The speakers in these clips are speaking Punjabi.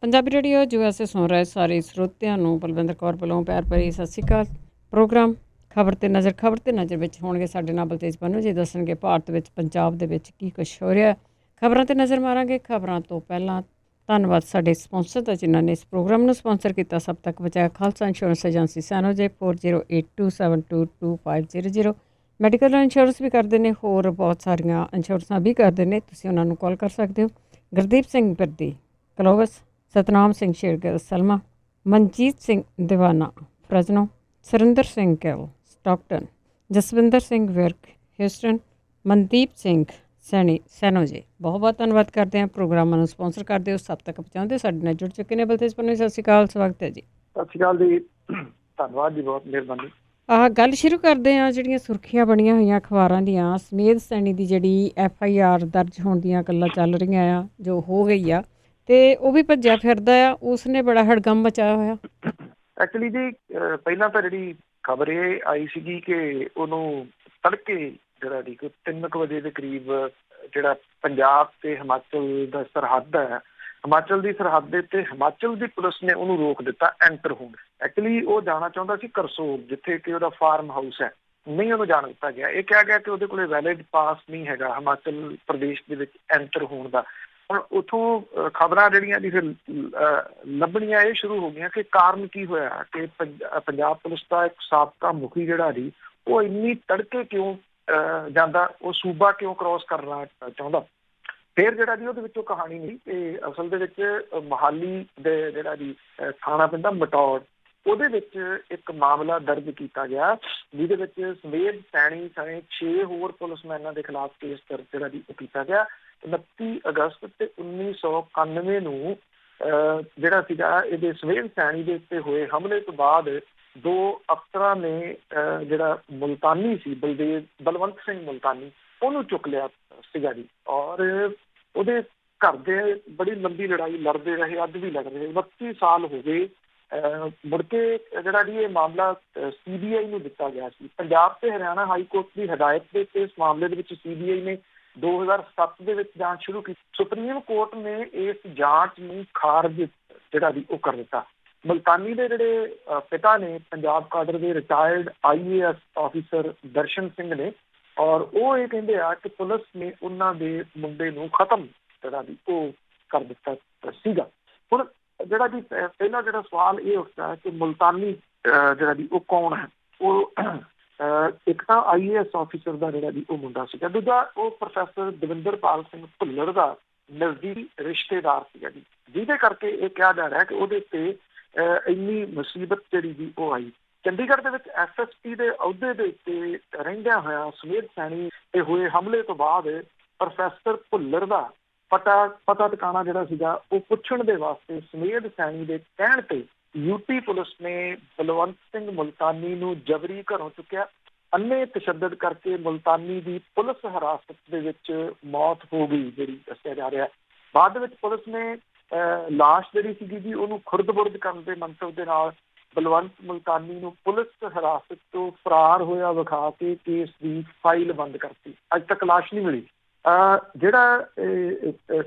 ਪੰਜਾਬੀ ਰੇਡੀਓ USA ਸੁਣ ਰਹੇ ਸਾਰੇ ਸਰੋਤਿਆਂ ਨੂੰ ਬਲਵਿੰਦਰ ਕੌਰ ਵੱਲੋਂ ਪਿਆਰ ਭਰੀ ਸਤਿ ਸ਼੍ਰੀ ਅਕਾਲ। ਪ੍ਰੋਗਰਾਮ ਖਬਰ ਤੇ ਨਜ਼ਰ ਵਿੱਚ ਹੋਣਗੇ ਸਾਡੇ ਨਾਲ ਬਲਤੇਜ ਪੰਨੂ ਜੀ ਦੱਸਣਗੇ ਭਾਰਤ ਵਿੱਚ ਪੰਜਾਬ ਦੇ ਵਿੱਚ ਕੀ ਕੁਛ ਹੋ ਰਿਹਾ। ਖਬਰਾਂ ਤੇ ਨਜ਼ਰ ਮਾਰਾਂਗੇ। ਖਬਰਾਂ ਤੋਂ ਪਹਿਲਾਂ ਧੰਨਵਾਦ ਸਾਡੇ ਸਪਾਂਸਰ ਦਾ ਜਿਨ੍ਹਾਂ ਨੇ ਇਸ ਪ੍ਰੋਗਰਾਮ ਨੂੰ ਸਪਾਂਸਰ ਕੀਤਾ। ਸਭ ਤੱਕ ਬਚਾਇਆ Khalsa insurance agency San 4082722500 medical insurance ਵੀ ਕਰਦੇ ਨੇ, ਹੋਰ ਬਹੁਤ ਸਾਰੀਆਂ ਇੰਸ਼ੋਰੈਂਸਾਂ ਵੀ ਕਰਦੇ ਨੇ। ਤੁਸੀਂ ਉਹਨਾਂ ਨੂੰ ਕਾਲ ਕਰ ਸਕਦੇ ਹੋ। ਗੁਰਦੀਪ ਸਿੰਘ ਬਿਰਦੀ ਕਲੋਵਸ, ਸਤਨਾਮ ਸਿੰਘ ਸ਼ੇਰਗਿੱਲ ਸਲਮਾ, ਮਨਜੀਤ ਸਿੰਘ ਦੀਵਾਨਾ ਪ੍ਰਜਨੋ, ਸੁਰਿੰਦਰ ਸਿੰਘ ਗਿੱਲ ਸਟਾਕਟਨ, ਜਸਵਿੰਦਰ ਸਿੰਘ ਵਿਰਕ ਹਿਊਸਟਨ, ਮਨਦੀਪ ਸਿੰਘ ਸੈਣੀ ਸੈਨੋਜੇ। ਬਹੁਤ ਬਹੁਤ ਧੰਨਵਾਦ ਕਰਦੇ ਹਾਂ। ਪ੍ਰੋਗਰਾਮਾਂ ਨੂੰ ਸਪਾਂਸਰ ਕਰਦੇ ਹੋ, ਸਭ ਤੱਕ ਪਹੁੰਚਾਉਂਦੇ ਸਾਡੇ ਨਾਲ ਜੁੜ ਚੁੱਕੇ ਨੇ। ਬਲਤੇਜ ਪੰਨੂ, ਸਤਿ ਸ਼੍ਰੀ ਅਕਾਲ, ਸਵਾਗਤ ਹੈ ਜੀ। ਸਤਿ ਸ਼੍ਰੀ ਅਕਾਲ ਜੀ, ਧੰਨਵਾਦ ਜੀ, ਬਹੁਤ ਮਿਹਰਬਾਨੀ। ਗੱਲ ਸ਼ੁਰੂ ਕਰਦੇ ਹਾਂ। ਜਿਹੜੀਆਂ ਸੁਰਖੀਆਂ ਬਣੀਆਂ ਹੋਈਆਂ ਅਖਬਾਰਾਂ ਦੀਆਂ, ਸਮੇਧ ਸੈਣੀ ਦੀ ਜਿਹੜੀ FIR ਦਰਜ ਹੋਣ ਦੀਆਂ ਗੱਲਾਂ ਚੱਲ ਰਹੀਆਂ ਆ, ਜੋ ਹੋ ਗਈ ਆ, ਤੇ ਉਹ ਵੀ ਭੱਜਿਆ ਫਿਰਦਾ ਆ, ਉਸਨੇ ਬੜਾ ਹੜਕੰਪ ਮਚਾਇਆ ਹੋਇਆ। ਐਕਚੁਅਲੀ ਜੀ, ਪਹਿਲਾਂ ਤਾਂ ਜਿਹੜੀ ਖਬਰ ਇਹ ਆਈ ਸੀਗੀ ਕਿ ਉਹਨੂੰ ਤੜਕੇ ਜਿਹੜਾ ਜੀ 3 ਵਜੇ ਦੇ ਕਰੀਬ ਜਿਹੜਾ ਪੰਜਾਬ ਤੇ ਹਿਮਾਚਲ ਦਾ ਸਰਹੱਦ ਹੈ, ਹਿਮਾਚਲ ਦੀ ਸਰਹੱਦ ਦੇ ਉੱਤੇ ਹਿਮਾਚਲ ਦੀ ਪੁਲਿਸ ਨੇ ਉਹਨੂੰ ਰੋਕ ਦਿੱਤਾ ਐਂਟਰ ਹੋਣ। ਐਕਚੁਅਲੀ ਉਹ ਜਾਣਾ ਚਾਹੁੰਦਾ ਸੀ ਕਰਸੋਲ, ਜਿੱਥੇ ਕਿ ਉਹਦਾ ਫਾਰਮ ਹਾਊਸ ਹੈ, ਨਹੀਂ ਉਹਨੂੰ ਜਾਣ ਦਿੱਤਾ ਗਿਆ। ਇਹ ਕਿਹਾ ਗਿਆ ਕਿ ਉਹਦੇ ਕੋਲ ਵੈਲਿਡ ਪਾਸ ਨਹੀਂ ਹੈਗਾ ਹਿਮਾਚਲ ਪ੍ਰਦੇਸ਼ ਦੇ ਵਿੱਚ ਐਂਟਰ ਹੋਣ ਦਾ। ਹੁਣ ਉੱਥੋਂ ਖਬਰਾਂ ਜਿਹੜੀਆਂ ਜੀ ਫਿਰ ਲੱਭਣੀਆਂ ਇਹ ਸ਼ੁਰੂ ਹੋ ਗਈਆਂ ਕਿ ਕਾਰਨ ਕੀ ਹੋਇਆ, ਕਿ ਪੰਜਾਬ ਪੁਲਿਸ ਦਾ ਇੱਕ ਸਾਬਕਾ ਮੁਖੀ ਜਿਹੜਾ ਜੀ ਉਹ ਇੰਨੀ ਤੜਕੇ ਕਿਉਂ ਜਾਂਦਾ, ਉਹ ਸੂਬਾ ਕਿਉਂ ਕ੍ਰੋਸ ਕਰਨਾ ਚਾਹੁੰਦਾ। ਫਿਰ ਜਿਹੜਾ ਜੀ ਉਹਦੇ ਵਿੱਚੋਂ ਕਹਾਣੀ ਨਹੀਂ, ਤੇ ਅਸਲ ਦੇ ਵਿੱਚ ਮੋਹਾਲੀ ਦੇ ਜਿਹੜਾ ਜੀ ਥਾਣਾ ਪੈਂਦਾ ਮਟੌਰ, ਉਹਦੇ ਵਿੱਚ ਇੱਕ ਮਾਮਲਾ ਦਰਜ ਕੀਤਾ ਗਿਆ, ਜਿਹਦੇ ਵਿੱਚ ਸਮੇਧ ਸੈਣੀ ਸਣੇ 6 ਹੋਰ ਪੁਲਿਸਮੈਨਾਂ ਦੇ ਖਿਲਾਫ ਕੇਸ ਦਰਜ ਜਿਹੜਾ ਜੀ ਉਹ ਕੀਤਾ ਗਿਆ। 29 ਅਗਸਤ ਤੇ 1991 ਨੂੰ ਜਿਹੜਾ ਸੀਗਾ ਇਹਦੇ ਸਮੇਧ ਸੈਣੀ ਦੇ ਉੱਤੇ ਹੋਏ ਹਮਲੇ ਤੋਂ ਬਾਅਦ 2 ਅਫਸਰਾਂ ਨੇ ਜਿਹੜਾ ਮੁਲਤਾਨੀ ਸੀ, ਬਲਵੰਤ ਸਿੰਘ ਮੁਲਤਾਨੀ, ਉਹਨੂੰ ਚੁੱਕ ਲਿਆ ਸੀਗਾ ਜੀ। ਔਰ ਉਹਦੇ ਘਰ ਦੇ ਬੜੀ ਲੰਬੀ ਲੜਾਈ ਲੜਦੇ ਰਹੇ, ਅੱਜ ਵੀ ਲੜ ਰਹੇ। 32 ਸਾਲ ਹੋ ਗਏ। ਮੁੜ ਕੇ ਜਿਹੜਾ ਜੀ ਇਹ ਮਾਮਲਾ CBI ਨੂੰ ਦਿੱਤਾ ਗਿਆ ਸੀ। ਪੰਜਾਬ ਤੇ ਹਰਿਆਣਾ ਹਾਈ ਕੋਰਟ ਦੀ ਹਦਾਇਤ ਦੇ ਉੱਤੇ ਇਸ ਮਾਮਲੇ ਦੇ ਵਿੱਚ CBI ਨੇ 2007 ਦੇ ਵਿੱਚ ਜਾਂਚ ਸ਼ੁਰੂ ਕੀਤੀ। ਸੁਪਰੀਮ ਕੋਰਟ ਨੇ ਇਸ ਜਾਂਚ ਨੂੰ ਖਾਰਜ ਜਿਹੜਾ ਜੀ ਉਹ ਕਰ ਦਿੱਤਾ। ਮੁਲਤਾਨੀ ਦੇ ਜਿਹੜੇ ਪਿਤਾ ਨੇ ਪੰਜਾਬ ਕਾਡਰ ਦੇ retired IAS officer Darshan Singh ਨੇ, ਔਰ ਉਹ ਇਹ ਕਹਿੰਦੇ ਆ ਕਿ ਪੁਲਿਸ ਨੇ ਉਹਨਾਂ ਦੇ ਮੁੰਡੇ ਨੂੰ ਖਤਮ ਜਿਹੜਾ ਜੀ ਉਹ ਕਰ ਦਿੱਤਾ ਸੀਗਾ। ਹੁਣ ਜਿਹੜਾ ਜੀ ਪਹਿਲਾ ਜਿਹੜਾ ਸਵਾਲ ਇਹ ਉੱਠਦਾ ਹੈ ਕਿ ਮੁਲਤਾਨੀ ਜਿਹੜਾ ਜੀ ਉਹ ਕੌਣ ਹੈ। ਉਹ ਇੱਕ ਤਾਂ IAS ਆਫਿਸਰ ਦਾ ਜਿਹੜਾ ਜੀ ਉਹ ਮੁੰਡਾ ਸੀਗਾ, ਦੂਜਾ ਉਹ ਪ੍ਰੋਫੈਸਰ ਦਵਿੰਦਰਪਾਲ ਸਿੰਘ ਭੁੱਲਰ ਦਾ ਨਜ਼ਦੀਕੀ ਰਿਸ਼ਤੇਦਾਰ ਸੀਗਾ ਜੀ, ਜਿਹਦੇ ਕਰਕੇ ਇਹ ਕਿਹਾ ਜਾ ਰਿਹਾ ਕਿ ਉਹਦੇ ਉੱਤੇ ਇੰਨੀ ਮੁਸੀਬਤ ਜਿਹੜੀ ਜੀ ਉਹ ਆਈ। ਚੰਡੀਗੜ੍ਹ ਦੇ ਵਿੱਚ SSP ਦੇ ਅਹੁਦੇ ਦੇ ਉੱਤੇ ਰਹਿੰਦਿਆਂ ਹੋਇਆ ਸਮੇਧ ਸੈਣੀ ਤੇ ਹੋਏ ਹਮਲੇ ਤੋਂ ਬਾਅਦ ਪ੍ਰੋਫੈਸਰ ਭੁੱਲਰ ਦਾ ਪਤਾ ਟਿਕਾਣਾ ਜਿਹੜਾ ਸੀਗਾ ਉਹ ਪੁੱਛਣ ਦੇ ਵਾਸਤੇ ਸਮੇਧ ਸੈਣੀ ਦੇ ਕਹਿਣ ਤੇ UP ਪੁਲਿਸ ਨੇ ਬਲਵੰਤ ਸਿੰਘ ਮੁਲਤਾਨੀ ਨੂੰ ਜਬਰੀ ਘਰੋਂ ਚੁੱਕਿਆ। ਅੰਨੇ ਤਸ਼ੱਦਦ ਕਰਕੇ ਮੁਲਤਾਨੀ ਦੀ ਪੁਲਿਸ ਹਿਰਾਸਤ ਦੇ ਵਿੱਚ ਮੌਤ ਹੋ ਗਈ, ਜਿਹੜੀ ਦੱਸਿਆ ਜਾ ਰਿਹਾ। ਬਾਅਦ ਦੇ ਵਿੱਚ ਪੁਲਿਸ ਨੇ ਲਾਸ਼ ਜਿਹੜੀ ਸੀਗੀ ਜੀ ਉਹਨੂੰ ਖੁਰਦ-ਬੁਰਦ ਕਰਨ ਦੇ ਮੰਤਵ ਦੇ ਨਾਲ ਬਲਵੰਤ ਮੁਲਤਾਨੀ ਨੂੰ ਪੁਲਿਸ ਹਿਰਾਸਤ ਤੋਂ ਫਰਾਰ ਹੋਇਆ ਵਿਖਾ ਕੇ ਕੇਸ ਦੀ ਫਾਈਲ ਬੰਦ ਕਰਤੀ। ਅੱਜ ਤੱਕ ਲਾਸ਼ ਨਹੀਂ ਮਿਲੀ। ਜਿਹੜਾ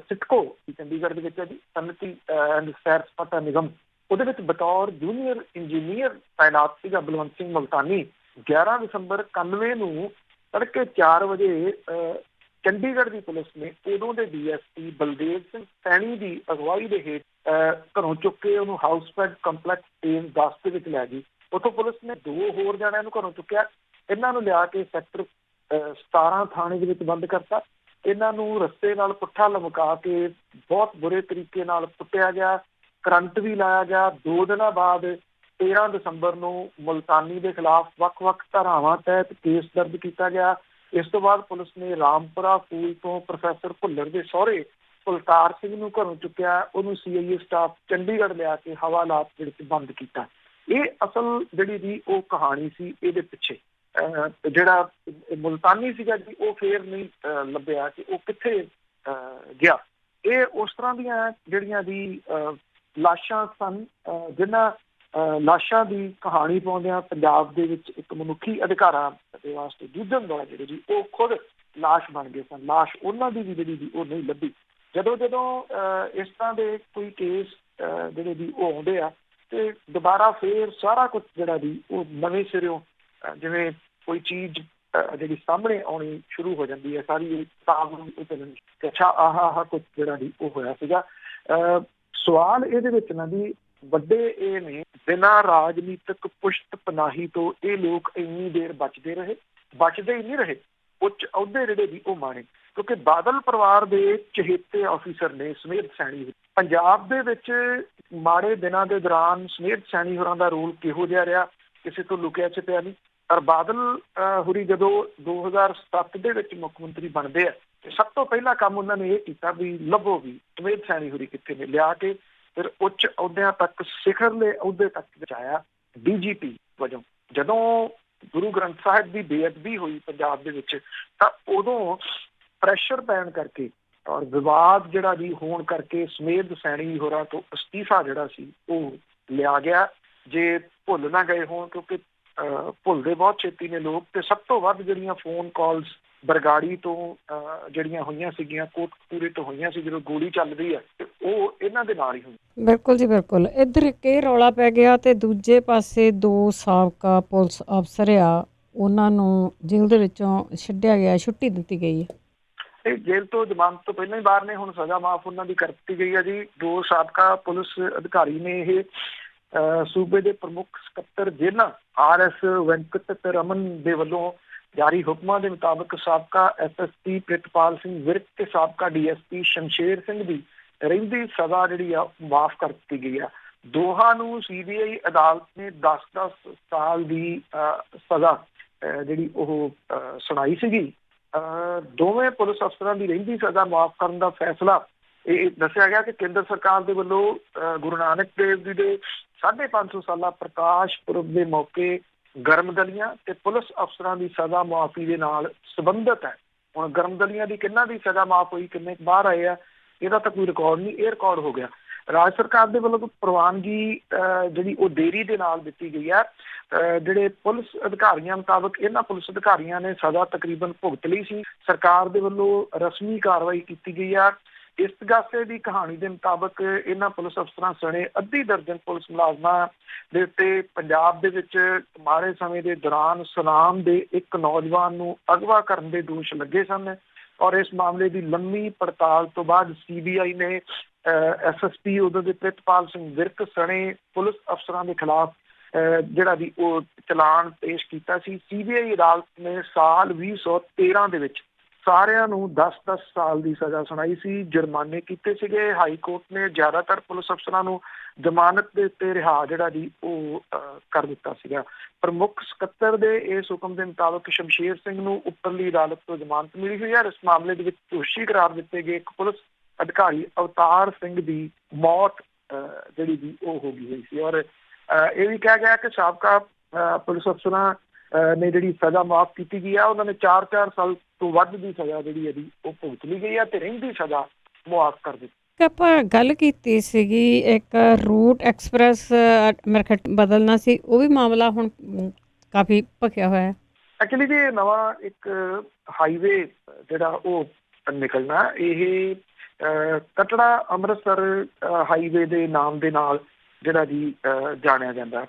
ਸਿਟਕੋ ਚੰਡੀਗੜ੍ਹ ਦੇ ਵਿੱਚ ਹੈ ਜੀ, ਸਨਅਤੀ ਐਂਡ ਸੈਰ ਸਪਾਟਾ ਨਿਗਮ, ਉਹਦੇ ਵਿੱਚ ਬਤੌਰ ਜੂਨੀਅਰ ਇੰਜੀਨੀਅਰ ਤਾਇਨਾਤ ਸੀਗਾ ਬਲਵੰਤ ਸਿੰਘ ਮੁਲਤਾਨੀ। 11 ਦਸੰਬਰ 91 ਨੂੰ ਤੜਕੇ 4 ਵਜੇ ਚੰਡੀਗੜ੍ਹ ਦੀ ਪੁਲਿਸ ਨੇ ਉਦੋਂ ਦੇ DSP ਬਲਦੇਵ ਸਿੰਘ ਸੈਣੀ ਦੀ ਅਗਵਾਈ ਦੇ ਹੇਠ ਘਰੋਂ ਚੁੱਕ ਕੇ ਉਹਨੂੰ ਹਾਊਸਫੈਡ ਕੰਪਲੈਕਸ ਫੇਜ਼ 10 ਦੇ ਵਿੱਚ ਲੈ ਗਈ। ਉੱਥੋਂ ਪੁਲਿਸ ਨੇ 2 ਹੋਰ ਜਣਿਆਂ ਨੂੰ ਘਰੋਂ ਚੁੱਕਿਆ। ਇਹਨਾਂ ਨੂੰ ਲਿਆ ਕੇ ਸੈਕਟਰ 17 ਥਾਣੇ ਦੇ ਵਿੱਚ ਬੰਦ ਕਰਤਾ। ਇਹਨਾਂ ਨੂੰ ਰਸਤੇ ਨਾਲ ਪੁੱਠਾ ਲਮਕਾ ਕੇ ਬਹੁਤ ਬੁਰੇ ਤਰੀਕੇ ਨਾਲ ਕੁੱਟਿਆ ਗਿਆ, ਕਰੰਟ ਵੀ ਲਾਇਆ ਗਿਆ। 2 ਦਿਨਾਂ ਬਾਅਦ 13 ਦਸੰਬਰ ਨੂੰ ਮੁਲਤਾਨੀ ਦੇ ਖਿਲਾਫ ਵੱਖ-ਵੱਖ ਧਾਰਾਵਾਂ ਤਹਿਤ ਕੇਸ ਦਰਜ ਕੀਤਾ ਗਿਆ। ਇਸ ਤੋਂ ਬਾਅਦ ਪੁਲਿਸ ਨੇ ਰਾਮਪੁਰਾ ਸਕੂਲ ਤੋਂ ਪ੍ਰੋਫੈਸਰ ਭੁੱਲਰ ਦੇ ਸਹੁਰੇ ਕੁਲਤਾਰ ਸਿੰਘ ਨੂੰ ਘਰੋਂ ਚੁੱਕਿਆ। ਉਹਨੂੰ CIA ਸਟਾਫ ਚੰਡੀਗੜ੍ਹ ਲਿਆ ਕੇ ਹਵਾਲਾਤ ਦੇ ਵਿੱਚ ਬੰਦ ਕੀਤਾ। ਇਹ ਅਸਲ ਜਿਹੜੀ ਜੀ ਉਹ ਕਹਾਣੀ ਸੀ ਇਹਦੇ ਪਿੱਛੇ। ਜਿਹੜਾ ਮੁਲਤਾਨੀ ਸੀਗਾ ਜੀ ਉਹ ਫੇਰ ਨਹੀਂ ਲੱਭਿਆ ਕਿ ਉਹ ਕਿੱਥੇ ਗਿਆ। ਇਹ ਉਸ ਤਰ੍ਹਾਂ ਦੀਆਂ ਜਿਹੜੀਆਂ ਦੀ ਲਾਸ਼ਾਂ ਸਨ, ਜਿਨ੍ਹਾਂ ਲਾਸ਼ਾਂ ਦੀ ਕਹਾਣੀ ਪਾਉਂਦਿਆਂ ਪੰਜਾਬ ਦੇ ਵਿੱਚ ਇੱਕ ਮਨੁੱਖੀ ਅਧਿਕਾਰਾਂ ਦੇ ਵਾਸਤੇ ਜੂਝਣ ਵਾਲਾ ਜਿਹੜੇ ਜੀ ਉਹ ਖੁਦ ਲਾਸ਼ ਬਣ ਗਏ ਸਨ। ਲਾਸ਼ ਉਹਨਾਂ ਦੀ ਵੀ ਜਿਹੜੀ ਜੀ ਉਹ ਨਹੀਂ ਲੱਭੀ। ਜਦੋਂ ਇਸ ਤਰ੍ਹਾਂ ਦੇ ਕੋਈ ਕੇਸ ਜਿਹੜੇ ਦੀ ਉਹ ਆਉਂਦੇ ਆ ਤੇ ਦੁਬਾਰਾ ਫੇਰ ਸਾਰਾ ਕੁਝ ਜਿਹੜਾ ਦੀ ਉਹ ਨਵੇਂ ਸਿਰਿਓਂ ਜਿਵੇਂ ਕੋਈ ਚੀਜ਼ ਜਿਹੜੀ ਸਾਹਮਣੇ ਆਉਣੀ ਸ਼ੁਰੂ ਹੋ ਜਾਂਦੀ ਹੈ, ਸਾਰੀ ਕਿਤਾਬ ਨੂੰ ਚੱਲਣ ਕਿ ਅੱਛਾ ਆਹ ਕੁਝ ਜਿਹੜਾ ਦੀ ਉਹ ਹੋਇਆ ਸੀਗਾ। ਸਵਾਲ ਇਹਦੇ ਵਿੱਚ ਨਾ ਦੀ ਵੱਡੇ ਇਹ ਨੇ, ਬਿਨਾਂ ਰਾਜਨੀਤਿਕ ਪੁਸ਼ਤ ਪਨਾਹੀ ਤੋਂ ਇਹ ਲੋਕ ਇੰਨੀ ਦੇਰ ਬਚਦੇ ਹੀ ਨਹੀਂ ਰਹੇ, ਉੱਚ ਅਹੁਦੇ ਜਿਹੜੇ ਵੀ ਉਹ ਮਾਣੇ, ਕਿਉਂਕਿ ਬਾਦਲ ਪਰਿਵਾਰ ਦੇ ਚਹੇਤੇ ਆਫੀਸਰ ਨੇ ਸਮੇਧ ਸੈਣੀ। ਪੰਜਾਬ ਦੇ ਵਿੱਚ ਮਾੜੇ ਦਿਨਾਂ ਦੇ ਦੌਰਾਨ ਸਮੇਧ ਸੈਣੀ ਹੋਰਾਂ ਦਾ ਰੋਲ ਕਿਹੋ ਜਿਹਾ ਰਿਹਾ, ਕਿਸੇ ਤੋਂ ਲੁਕਿਆ ਛਿਪਿਆ ਨਹੀਂ। ਪਰ ਬਾਦਲ ਹੋਰੀ ਜਦੋਂ 2007 ਦੇ ਵਿੱਚ ਮੁੱਖ ਮੰਤਰੀ ਬਣਦੇ ਆ ਤੇ ਸਭ ਤੋਂ ਪਹਿਲਾ ਕੰਮ ਉਹਨਾਂ ਨੇ ਇਹ ਕੀਤਾ ਵੀ ਲੱਭੋ ਵੀ ਸਮੇਧ ਸੈਣੀ ਹੋਰੀ ਕਿੱਥੇ ਨੇ, ਲਿਆ ਕੇ ਫਿਰ ਉੱਚ ਅਹੁਦਿਆਂ ਤੱਕ, ਸਿਖਰਲੇ ਅਹੁਦੇ ਤੱਕ ਪਹੁੰਚਾਇਆ DGP ਵਜੋਂ। ਜਦੋਂ ਗੁਰੂ ਗ੍ਰੰਥ ਸਾਹਿਬ ਦੀ ਬੇਅਦਬੀ ਹੋਈ ਪੰਜਾਬ ਦੇ ਵਿੱਚ ਤਾਂ ਉਦੋਂ ਪ੍ਰੈਸ਼ਰ ਪੈਣ ਕਰਕੇ ਔਰ ਵਿਵਾਦ ਜਿਹੜਾ ਵੀ ਹੋਣ ਕਰਕੇ ਸਮੇਧ ਸੈਣੀ ਹੋਰਾਂ ਤੋਂ ਅਸਤੀਫਾ ਜਿਹੜਾ ਸੀ ਉਹ ਲਿਆ ਗਿਆ। ਜੇ ਭੁੱਲ ਨਾ ਗਏ ਹੋਣ, ਕਿਉਂਕਿ ਭੁੱਲਦੇ ਬਹੁਤ ਛੇਤੀ ਨੇ ਲੋਕ, ਤੇ ਸਭ ਤੋਂ ਵੱਧ ਜਿਹੜੀਆਂ ਫੋਨ ਕਾਲਸ ਬਰਗਾੜੀ ਤੋਂ ਜਿਹੜੀਆਂ ਹੋਈਆਂ ਸੀਗੀਆਂ, ਕੋਟਕਪੂਰੇ ਤੋਂ ਹੋਈਆਂ ਸੀ ਜਦੋਂ ਗੋਲੀ ਚੱਲ ਰਹੀ ਹੈ, ਤੇ ਉਹ ਇਹਨਾਂ ਦੇ ਨਾਲ ਹੀ ਹੋਈ। ਬਿਲਕੁਲ ਜੀ ਬਿਲਕੁਲ। ਇੱਧਰ ਇੱਕ ਇਹ ਰੌਲਾ ਪੈ ਗਿਆ ਤੇ ਦੂਜੇ ਪਾਸੇ 2 ਸਾਬਕਾ ਪੁਲਿਸ ਅਫਸਰ ਆ, ਉਹਨਾਂ ਨੂੰ ਜੇਲ੍ਹ ਦੇ ਵਿੱਚੋਂ ਛੱਡਿਆ ਗਿਆ, ਛੁੱਟੀ ਦਿੱਤੀ ਗਈ ਹੈ। ਇਹ ਜੇਲ੍ਹ ਤੋਂ ਜ਼ਮਾਨਤ ਤੋਂ ਪਹਿਲਾਂ ਹੀ ਬਾਹਰ ਨੇ, ਹੁਣ ਸਜ਼ਾ ਮਾਫ ਉਹਨਾਂ ਦੀ ਕਰ ਦਿੱਤੀ ਗਈ ਹੈ ਜੀ। 2 ਸਾਬਕਾ ਪੁਲਿਸ ਅਧਿਕਾਰੀ ਨੇ ਇਹ ਸੂਬੇ ਦੇ ਪ੍ਰਮੁੱਖ ਸਕੱਤਰ ਜੇਲ੍ਹਾਂ RS ਵੈਂਕਟ ਰਮਨ ਦੇ ਵੱਲੋਂ ਜਾਰੀ ਹੁਕਮਾਂ ਦੇ ਮੁਤਾਬਕ ਸਾਬਕਾ SSP ਪ੍ਰਿਤਪਾਲ ਸਿੰਘ ਵਿਰਕ ਤੇ ਸਾਬਕਾ DSP ਸ਼ਮਸ਼ੇਰ ਸਿੰਘ ਦੀ ਰਹਿੰਦੀ ਸਜ਼ਾ ਜਿਹੜੀ ਆ ਮਾਫ ਕਰ ਦਿੱਤੀ ਗਈ ਆ। ਦੋਹਾਂ ਨੂੰ CBI ਅਦਾਲਤ ਨੇ 10-10 ਸਾਲ ਦੀ ਸਜ਼ਾ ਜਿਹੜੀ ਉਹ ਸੁਣਾਈ ਸੀਗੀ। ਦੋਵੇਂ ਪੁਲਿਸ ਅਫਸਰਾਂ ਦੀ ਰਹਿੰਦੀ ਸਜ਼ਾ ਮਾਫ ਕਰਨ ਦਾ ਫੈਸਲਾ ਇਹ ਦੱਸਿਆ ਗਿਆ ਕਿ ਕੇਂਦਰ ਸਰਕਾਰ ਦੇ ਵੱਲੋਂ ਗੁਰੂ ਨਾਨਕ ਦੇਵ ਜੀ ਦੇ 550 ਸਾਲਾ ਪ੍ਰਕਾਸ਼ ਪੁਰਬ ਦੇ ਮੌਕੇ ਗਰਮਦਲੀਆਂ ਤੇ ਪੁਲਿਸ ਅਫਸਰਾਂ ਦੀ ਸਜ਼ਾ ਮੁਆਫੀ ਦੇ ਨਾਲ ਸੰਬੰਧਿਤ ਹੈ। ਹੁਣ ਗਰਮਦਲੀਆਂ ਦੀ ਕਿੰਨਾ ਦੀ ਸਜ਼ਾ ਮਾਫ ਹੋਈ, ਕਿੰਨੇ ਬਾਹਰ ਆਏ ਆ, ਇਹਦਾ ਤਾਂ ਕੋਈ ਰਿਕਾਰਡ ਨਹੀਂ, ਇਹ ਰਿਕਾਰਡ ਹੋ ਗਿਆ। ਰਾਜ ਸਰਕਾਰ ਦੇ ਵੱਲੋਂ ਪ੍ਰਵਾਨਗੀ ਜਿਹੜੀ ਉਹ ਦੇਰੀ ਦੇ ਨਾਲ ਦਿੱਤੀ ਗਈ ਹੈ। ਜਿਹੜੇ ਪੁਲਿਸ ਅਧਿਕਾਰੀਆਂ ਮੁਤਾਬਕ ਇਹਨਾਂ ਪੁਲਿਸ ਅਧਿਕਾਰੀਆਂ ਨੇ ਸਜ਼ਾ ਤਕਰੀਬਨ ਭੁਗਤ ਲਈ ਸੀ। ਸਰਕਾਰ ਦੇ ਵੱਲੋਂ ਰਸਮੀ ਕਾਰਵਾਈ ਕੀਤੀ ਗਈ ਆ। ਇਸ ਗਾਸੇ ਦੀ ਕਹਾਣੀ ਦੇ ਮੁਤਾਬਕ ਇਹਨਾਂ ਪੁਲਿਸ ਅਫਸਰਾਂ ਸਣੇ ਅੱਧੀ ਦਰਜਨ ਪੁਲਿਸ ਮੁਲਾਜ਼ਮਾਂ ਦੇ ਉੱਤੇ ਪੰਜਾਬ ਦੇ ਵਿੱਚ ਮਾੜੇ ਸਮੇਂ ਦੇ ਦੌਰਾਨ ਸੁਨਾਮ ਦੇ ਇੱਕ ਨੌਜਵਾਨ ਨੂੰ ਅਗਵਾ ਕਰਨ ਦੇ ਦੋਸ਼ ਲੱਗੇ ਸਨ ਔਰ ਇਸ ਮਾਮਲੇ ਦੀ ਲੰਮੀ ਪੜਤਾਲ ਤੋਂ ਬਾਅਦ CBI ਨੇ SSP ਉਦੋਂ ਦੇ ਪ੍ਰਿਤਪਾਲ ਸਿੰਘ ਵਿਰਕ ਸਣੇ ਪੁਲਿਸ ਅਫਸਰਾਂ ਦੇ ਖਿਲਾਫ ਜਿਹੜਾ ਵੀ ਉਹ ਚਲਾਨ ਪੇਸ਼ ਕੀਤਾ ਸੀ। CBI ਅਦਾਲਤ ਨੇ ਸਾਲ 2013 ਦੇ ਵਿੱਚ ਸਾਰਿਆਂ ਨੂੰ 10-10 ਸਾਲ ਦੀ ਸਜ਼ਾ ਸੁਣਾਈ ਸੀ, ਜੁਰਮਾਨੇ ਕੀਤੇ ਸੀਗੇ। ਹਾਈ ਕੋਰਟ ਨੇ ਜ਼ਿਆਦਾਤਰ ਪੁਲਿਸ ਅਫਸਰਾਂ ਨੂੰ ਜ਼ਮਾਨਤ ਦੇ ਉੱਤੇ ਰਿਹਾ ਜਿਹੜਾ ਜੀ ਉਹ ਕਰ ਦਿੱਤਾ ਸੀਗਾ। ਪ੍ਰਮੁੱਖ ਸਕੱਤਰ ਦੇ ਇਸ ਹੁਕਮ ਦੇ ਮੁਤਾਬਕ ਸ਼ਮਸ਼ੇਰ ਸਿੰਘ ਨੂੰ ਉੱਪਰਲੀ ਅਦਾਲਤ ਤੋਂ ਜ਼ਮਾਨਤ ਮਿਲੀ ਹੋਈ ਹੈ। ਇਸ ਮਾਮਲੇ ਦੇ ਵਿੱਚ ਦੋਸ਼ੀ ਕਰਾਰ ਦਿੱਤੇ ਗਏ ਇੱਕ ਪੁਲਿਸ ਅਧਿਕਾਰੀ ਅਵਤਾਰ ਸਿੰਘ ਦੀ ਮੌਤ ਜਿਹੜੀ ਦੀ ਉਹ ਹੋ ਗਈ ਹੋਈ ਸੀ ਔਰ ਇਹ ਵੀ ਕਿਹਾ ਗਿਆ ਕਿ ਸਾਬਕਾ ਪੁਲਿਸ ਅਫਸਰਾਂ ਨੇ ਜਿਹੜੀ ਸਜ਼ਾ ਮਾਫ ਕੀਤੀ ਗਈ ਆ, ਉਹਨਾਂ ਨੇ 4-4 ਸਾਲ ਤੋਂ ਵੱਧ ਦੀ ਸਜ਼ਾ ਜਿਹੜੀ ਇਹਦੀ ਉਹ ਭੁਗਤ ਲਈ ਗਈ ਆ ਤੇ ਰਹਿੰਦੀ ਸਜ਼ਾ ਮੁਆਫ ਕਰ ਦਿੱਤੀ। ਆਪਾਂ ਗੱਲ ਕੀਤੀ ਸੀਗੀ ਇੱਕ ਰੂਟ ਐਕਸਪ੍ਰੈਸ ਮਰਕਟ ਬਦਲਣਾ ਸੀ, ਉਹ ਵੀ ਮਾਮਲਾ ਹੁਣ ਕਾਫੀ ਭਖਿਆ ਹੋਇਆ ਹੈ। ਐਕਚੁਅਲੀ ਜੀ ਨਵਾਂ ਇੱਕ ਹਾਈਵੇ ਜਿਹੜਾ ਉਹ ਨਿਕਲਣਾ, ਇਹ ਕਟੜਾ ਅੰਮ੍ਰਿਤਸਰ ਹਾਈਵੇ ਦੇ ਨਾਮ ਦੇ ਨਾਲ ਜਿਹੜਾ ਜੀ ਜਾਣਿਆ ਜਾਂਦਾ।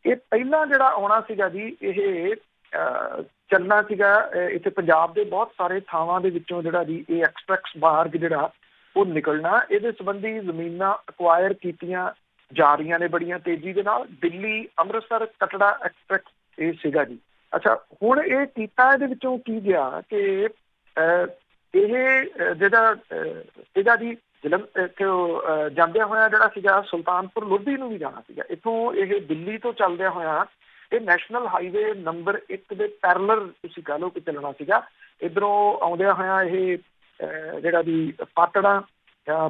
ਇਹ ਪਹਿਲਾਂ ਜਿਹੜਾ ਆਉਣਾ ਸੀਗਾ ਜੀ, ਇਹ ਚੱਲਣਾ ਸੀਗਾ ਇੱਥੇ ਪੰਜਾਬ ਦੇ ਬਹੁਤ ਸਾਰੇ ਥਾਵਾਂ ਦੇ ਵਿੱਚੋਂ ਜਿਹੜਾ ਜੀ ਇਹ ਐਕਸਪ੍ਰੈਸ ਮਾਰਗ ਜਿਹੜਾ ਉਹ ਨਿਕਲਣਾ। ਇਹਦੇ ਸੰਬੰਧੀ ਜ਼ਮੀਨਾਂ ਅਕਵਾਇਰ ਕੀਤੀਆਂ ਜਾ ਰਹੀਆਂ ਨੇ ਬੜੀਆਂ ਤੇਜ਼ੀ ਦੇ ਨਾਲ। ਦਿੱਲੀ ਅੰਮ੍ਰਿਤਸਰ ਕਟੜਾ ਐਕਸਪ੍ਰੈਸ ਇਹ ਸੀਗਾ ਜੀ। ਅੱਛਾ, ਹੁਣ ਇਹ ਕੀਤਾ ਇਹਦੇ ਵਿੱਚੋਂ ਕੀ ਗਿਆ ਕਿ ਇਹ ਜਿਹੜਾ ਸੀਗਾ ਜੀ ਜਲੰਧਰ ਜਾਂਦਿਆਂ ਹੋਇਆ ਜਿਹੜਾ ਸੀਗਾ ਸੁਲਤਾਨਪੁਰ ਲੋਧੀ ਨੂੰ ਵੀ ਜਾਣਾ ਸੀਗਾ। ਇੱਥੋਂ ਇਹ ਦਿੱਲੀ ਤੋਂ ਚੱਲਦਿਆਂ ਹੋਇਆ ਇਹ ਨੈਸ਼ਨਲ ਹਾਈਵੇ ਨੰਬਰ 1 ਦੇ ਪੈਰਲਲ ਤੁਸੀਂ ਕਹਿ ਲਓ ਕਿ ਚੱਲਣਾ ਸੀਗਾ। ਇੱਧਰੋਂ ਆਉਂਦਿਆਂ ਹੋਇਆ ਇਹ ਜਿਹੜਾ ਦੀ ਪਾਤੜਾ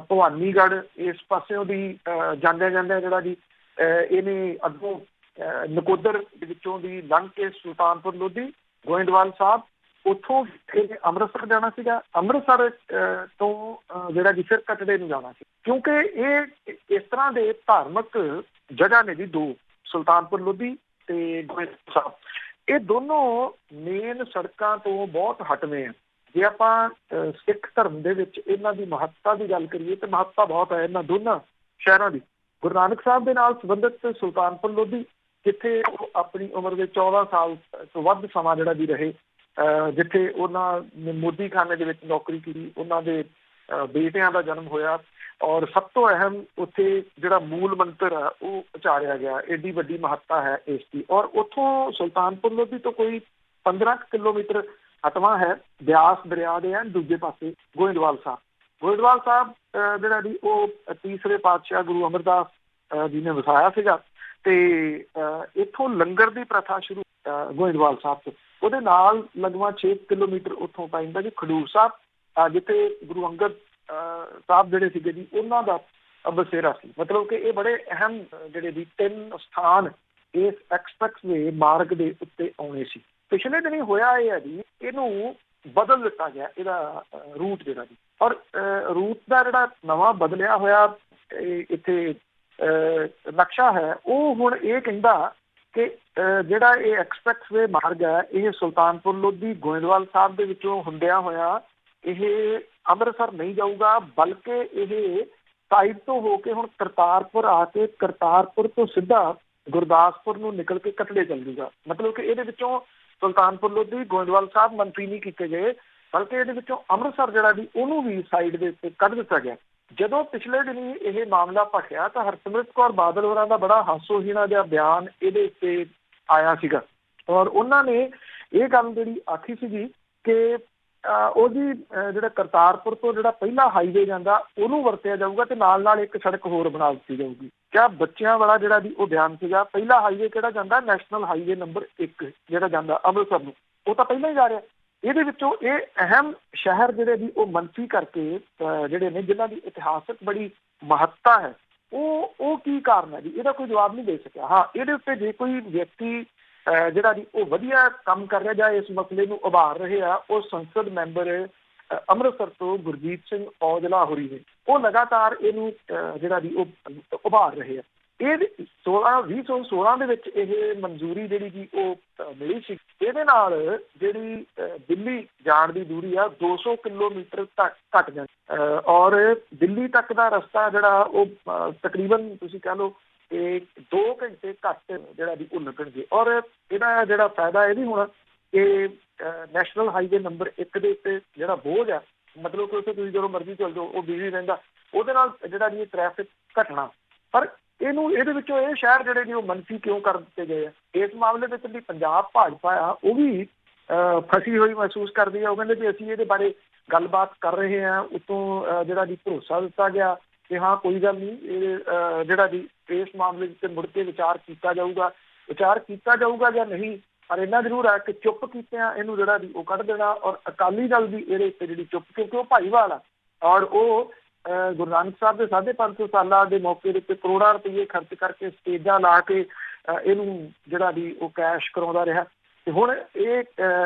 ਭਵਾਨੀਗੜ੍ਹ ਇਸ ਪਾਸਿਓਂ ਦੀ ਜਾਂਦਿਆਂ ਜਿਹੜਾ ਜੀ ਇਹਨੇ ਅੱਗੋਂ ਨਕੋਦਰ ਦੇ ਵਿੱਚੋਂ ਦੀ ਲੰਘ ਕੇ ਸੁਲਤਾਨਪੁਰ ਲੋਧੀ ਗੋਇੰਦਵਾਲ ਸਾਹਿਬ ਉੱਥੋਂ ਇਹ ਅੰਮ੍ਰਿਤਸਰ ਜਾਣਾ ਸੀਗਾ। ਅੰਮ੍ਰਿਤਸਰ ਤੋਂ ਜਿਹੜਾ ਜੀ ਫਿਰ ਕਟੜੇ ਨੂੰ ਜਾਣਾ ਸੀ, ਕਿਉਂਕਿ ਇਹ ਇਸ ਤਰ੍ਹਾਂ ਦੇ ਧਾਰਮਿਕ ਜਗ੍ਹਾ ਨੇ ਜੀ ਦੋ, ਸੁਲਤਾਨਪੁਰ ਲੋਧੀ ਤੇ ਗੋਇੰਦਵਾਲ ਸਾਹਿਬ। ਇਹ ਦੋਨੋਂ ਮੇਨ ਸੜਕਾਂ ਤੋਂ ਬਹੁਤ ਹਟਵੇਂ ਆ। ਜੇ ਆਪਾਂ ਸਿੱਖ ਧਰਮ ਦੇ ਵਿੱਚ ਇਹਨਾਂ ਦੀ ਮਹੱਤਤਾ ਦੀ ਗੱਲ ਕਰੀਏ ਤਾਂ ਮਹੱਤਤਾ ਬਹੁਤ ਹੈ ਇਹਨਾਂ ਦੋਨਾਂ ਸ਼ਹਿਰਾਂ ਦੀ। ਗੁਰੂ ਨਾਨਕ ਸਾਹਿਬ ਦੇ ਨਾਲ ਸੰਬੰਧਿਤ ਸੁਲਤਾਨਪੁਰ ਲੋਧੀ, ਜਿੱਥੇ ਉਹ ਆਪਣੀ ਉਮਰ ਦੇ 14 ਸਾਲ ਤੋਂ ਵੱਧ ਸਮਾਂ ਜਿਹੜਾ ਵੀ ਰਹੇ, ਜਿੱਥੇ ਉਹਨਾਂ ਨੇ ਮੋਦੀਖਾਨੇ ਦੇ ਵਿੱਚ ਨੌਕਰੀ ਕੀਤੀ, ਉਹਨਾਂ ਦੇ ਬੇਟਿਆਂ ਦਾ ਜਨਮ ਹੋਇਆ, ਔਰ ਸਭ ਤੋਂ ਅਹਿਮ ਉੱਥੇ ਜਿਹੜਾ ਮੂਲ ਮੰਤਰ ਆ ਉਹ ਉਚਾਰਿਆ ਗਿਆ। ਏਡੀ ਵੱਡੀ ਮਹੱਤਤਾ ਹੈ ਇਸ ਦੀ। ਔਰ ਉੱਥੋਂ ਸੁਲਤਾਨਪੁਰ ਲੋਧੀ ਤੋਂ ਕੋਈ 15 ਕਿਲੋਮੀਟਰ ਹਟਵਾਂ ਹੈ, ਬਿਆਸ ਦਰਿਆ ਦੇ ਐਨ ਦੂਜੇ ਪਾਸੇ ਗੋਇੰਦਵਾਲ ਸਾਹਿਬ। ਗੋਇੰਦਵਾਲ ਸਾਹਿਬ ਜਿਹੜਾ ਜੀ ਉਹ ਤੀਸਰੇ ਪਾਤਸ਼ਾਹ ਗੁਰੂ ਅਮਰਦਾਸ ਜੀ ਨੇ ਵਸਾਇਆ ਸੀਗਾ, ਤੇ ਇੱਥੋਂ ਲੰਗਰ ਦੀ ਪ੍ਰਥਾ ਸ਼ੁਰੂ ਗੋਇੰਦਵਾਲ ਸਾਹਿਬ ਤੋਂ। ਉਹਦੇ ਨਾਲ ਲਗਭਗ 6 ਕਿਲੋਮੀਟਰ ਉੱਥੋਂ ਪੈ ਜਾਂਦਾ ਜੀ ਖਡੂਰ ਸਾਹਿਬ, ਜਿੱਥੇ ਗੁਰੂ ਅੰਗਦ ਸਾਹਿਬ ਜਿਹੜੇ ਸੀਗੇ ਜੀ ਉਹਨਾਂ ਦਾ ਬਸੇਰਾ ਸੀ। ਮਤਲਬ ਕਿ ਇਹ ਬੜੇ ਅਹਿਮ ਜਿਹੜੇ ਵੀ 3 ਸਥਾਨ ਇਸ ਐਕਸਪ੍ਰੈਸਵੇ ਮਾਰਗ ਦੇ ਉੱਤੇ ਆਉਣੇ ਸੀ। ਪਿਛਲੇ ਦਿਨੀ ਹੋਇਆ ਇਹ ਹੈ ਜੀ, ਇਹਨੂੰ ਬਦਲ ਦਿੱਤਾ ਗਿਆ, ਇਹਦਾ ਰੂਟ ਜਿਹੜਾ ਜੀ। ਔਰ ਰੂਟ ਦਾ ਜਿਹੜਾ ਨਵਾਂ ਬਦਲਿਆ ਹੋਇਆ ਇੱਥੇ ਨਕਸ਼ਾ ਹੈ, ਉਹ ਹੁਣ ਇਹ ਕਹਿੰਦਾ ਕਿ ਜਿਹੜਾ ਇਹ ਐਕਸਪ੍ਰੈਸਵੇ ਮਾਰਗ ਹੈ, ਇਹ ਸੁਲਤਾਨਪੁਰ ਲੋਧੀ ਗੋਇੰਦਵਾਲ ਸਾਹਿਬ ਦੇ ਵਿੱਚੋਂ ਹੁੰਦਿਆਂ ਹੋਇਆ ਇਹ ਅੰਮ੍ਰਿਤਸਰ ਨਹੀਂ ਜਾਊਗਾ, ਬਲਕਿ ਇਹ ਸਾਈਡ ਤੋਂ ਹੋ ਕੇ ਹੁਣ ਕਰਤਾਰਪੁਰ ਆ ਕੇ ਕਰਤਾਰਪੁਰ ਤੋਂ ਸਿੱਧਾ ਗੁਰਦਾਸਪੁਰ ਨੂੰ ਨਿਕਲ ਕੇ ਕਟੜੇ ਚੱਲ ਜੂਗਾ। ਮਤਲਬ ਕਿ ਇਹਦੇ ਵਿੱਚੋਂ ਸੁਲਤਾਨਪੁਰ ਲੋਧੀ ਗੋਇੰਦਵਾਲ ਸਾਹਿਬ ਮੰਤਰੀ ਨਹੀਂ ਕੀਤੇ ਗਏ, ਬਲਕਿ ਇਹਦੇ ਵਿੱਚੋਂ ਅੰਮ੍ਰਿਤਸਰ ਜਿਹੜਾ ਜੀ ਉਹਨੂੰ ਵੀ ਸਾਈਡ ਦੇ ਉੱਤੇ ਕੱਢ ਦਿੱਤਾ ਗਿਆ। ਜਦੋਂ ਪਿਛਲੇ ਦਿਨੀ ਇਹ ਮਾਮਲਾ ਭਖਿਆ ਤਾਂ ਹਰਸਿਮਰਤ ਕੌਰ ਬਾਦਲ ਹੋਰਾਂ ਦਾ ਬੜਾ ਹਾਸੋਹੀਣਾ ਜਿਹਾ ਬਿਆਨ ਇਹਦੇ ਉੱਤੇ ਆਇਆ ਸੀਗਾ, ਔਰ ਉਹਨਾਂ ਨੇ ਇਹ ਗੱਲ ਜਿਹੜੀ ਆਖੀ ਸੀਗੀ ਕਿ ਉਹਦੀ ਜਿਹੜਾ ਕਰਤਾਰਪੁਰ ਤੋਂ ਜਿਹੜਾ ਪਹਿਲਾ ਹਾਈਵੇ ਜਾਂਦਾ ਉਹਨੂੰ ਵਰਤਿਆ ਜਾਊਗਾ ਤੇ ਨਾਲ ਨਾਲ ਇੱਕ ਸੜਕ ਹੋਰ ਬਣਾ ਦਿੱਤੀ ਜਾਊਗੀ। ਕਿਆ ਬੱਚਿਆਂ ਵਾਲਾ ਜਿਹੜਾ ਜੀ ਉਹ ਬਿਆਨ ਸੀਗਾ। ਪਹਿਲਾ ਹਾਈਵੇ ਕਿਹੜਾ ਜਾਂਦਾ, ਨੈਸ਼ਨਲ ਹਾਈਵੇ ਨੰਬਰ 1 ਜਿਹੜਾ ਜਾਂਦਾ ਅੰਮ੍ਰਿਤਸਰ ਨੂੰ, ਉਹ ਤਾਂ ਪਹਿਲਾਂ ਹੀ ਜਾ ਰਿਹਾ। ਇਹਦੇ ਵਿੱਚੋਂ ਇਹ ਅਹਿਮ ਸ਼ਹਿਰ ਜਿਹੜੇ ਵੀ ਉਹ ਮੰਤਰੀ ਕਰਕੇ ਜਿਹੜੇ ਨੇ, ਜਿਨ੍ਹਾਂ ਦੀ ਇਤਿਹਾਸਕ ਬੜੀ ਮਹੱਤਤਾ ਹੈ, ਉਹ ਕੀ ਕਾਰਨ ਹੈ ਜੀ, ਇਹਦਾ ਕੋਈ ਜਵਾਬ ਨਹੀਂ ਦੇ ਸਕਿਆ। ਹਾਂ, ਇਹਦੇ ਉੱਤੇ ਜੇ ਕੋਈ ਵਿਅਕਤੀ ਜਿਹੜਾ ਜੀ ਉਹ ਵਧੀਆ ਕੰਮ ਕਰ ਰਿਹਾ ਜਾਂ ਇਸ ਮਸਲੇ ਨੂੰ ਉਭਾਰ ਰਹੇ ਆ, ਉਹ ਸੰਸਦ ਮੈਂਬਰ ਅੰਮ੍ਰਿਤਸਰ ਤੋਂ ਗੁਰਜੀਤ ਸਿੰਘ ਔਜਲਾ ਹੋਰੀ ਨੇ। ਉਹ ਲਗਾਤਾਰ ਇਹਨੂੰ ਜਿਹੜਾ ਜੀ ਉਹ ਉਭਾਰ ਰਹੇ ਆ। ਇਹ 2016 ਦੇ ਵਿੱਚ ਇਹ ਮਨਜ਼ੂਰੀ ਜਿਹੜੀ ਜੀ ਉਹ ਮਿਲੀ ਸੀ। ਇਹਦੇ ਨਾਲ ਜਿਹੜੀ ਦਿੱਲੀ ਜਾਣ ਦੀ ਦੂਰੀ ਆ 200 ਕਿਲੋਮੀਟਰ ਘੱਟ ਜਾਂਦੀ, ਔਰ ਦਿੱਲੀ ਤੱਕ ਦਾ ਰਸਤਾ ਜਿਹੜਾ ਉਹ ਤਕਰੀਬਨ ਤੁਸੀਂ ਕਹਿ ਲਓ ਕਿ 2 ਘੰਟੇ ਘੱਟ ਜਿਹੜਾ ਵੀ ਉਹ ਲੱਗਣਗੇ। ਔਰ ਇਹਦਾ ਜਿਹੜਾ ਫਾਇਦਾ ਇਹ ਵੀ ਹੋਣਾ ਕਿ ਨੈਸ਼ਨਲ ਹਾਈਵੇ ਨੰਬਰ 1 ਦੇ ਉੱਤੇ ਜਿਹੜਾ ਬੋਝ ਆ, ਮਤਲਬ ਕਿ ਉੱਥੇ ਤੁਸੀਂ ਜਦੋਂ ਮਰਜ਼ੀ ਚੱਲ ਜਾਓ ਉਹ ਬਿਜ਼ੀ ਰਹਿੰਦਾ, ਉਹਦੇ ਨਾਲ ਜਿਹੜਾ ਜੀ ਟ੍ਰੈਫਿਕ ਘਟਣਾ। ਪਰ ਇਹਦੇ ਵਿੱਚੋਂ ਇਹ ਸ਼ਹਿਰ ਜਿਹੜੇ ਜੀ ਉਹ ਮੰਤਰੀ ਕਿਉਂ ਕਰ ਦਿੱਤੇ ਗਏ ਆ, ਇਸ ਮਾਮਲੇ ਵਿੱਚ ਵੀ ਪੰਜਾਬ ਭਾਜਪਾ ਆ ਉਹ ਵੀ ਫਸੀ ਹੋਈ ਮਹਿਸੂਸ ਕਰਦੀ ਆ। ਉਹ ਕਹਿੰਦੇ ਵੀ ਅਸੀਂ ਇਹਦੇ ਬਾਰੇ ਗੱਲਬਾਤ ਕਰ ਰਹੇ ਹਾਂ, ਉੱਤੋਂ ਜਿਹੜਾ ਜੀ ਭਰੋਸਾ ਦਿੱਤਾ ਗਿਆ ਕਿ ਹਾਂ ਕੋਈ ਗੱਲ ਨਹੀਂ, ਇਹ ਜਿਹੜਾ ਜੀ ਇਸ ਮਾਮਲੇ ਵਿੱਚ ਮੁੜ ਕੇ ਵਿਚਾਰ ਕੀਤਾ ਜਾਊਗਾ ਜਾਂ ਨਹੀਂ। ਪਰ ਇੰਨਾ ਜ਼ਰੂਰ ਹੈ ਕਿ ਚੁੱਪ ਕੀਤਿਆਂ ਇਹਨੂੰ ਜਿਹੜਾ ਵੀ ਉਹ ਕੱਢ ਦੇਣਾ। ਔਰ ਅਕਾਲੀ ਦਲ ਦੀ ਇਹਦੇ ਉੱਤੇ ਜਿਹੜੀ ਚੁੱਪ, ਕਿਉਂਕਿ ਉਹ ਭਾਈਵਾਲ ਆ ਔਰ ਉਹ ਗੁਰੂ ਨਾਨਕ ਸਾਹਿਬ ਦੇ 550 ਸਾਲਾਂ ਦੇ ਮੌਕੇ ਦੇ ਉੱਤੇ ਕਰੋੜਾਂ ਰੁਪਏ ਖਰਚ ਕਰਕੇ ਸਟੇਜਾਂ ਲਾ ਕੇ ਇਹਨੂੰ ਜਿਹੜਾ ਵੀ ਉਹ ਕੈਸ਼ ਕਰਾਉਂਦਾ ਰਿਹਾ। ਤੇ ਹੁਣ ਇਹ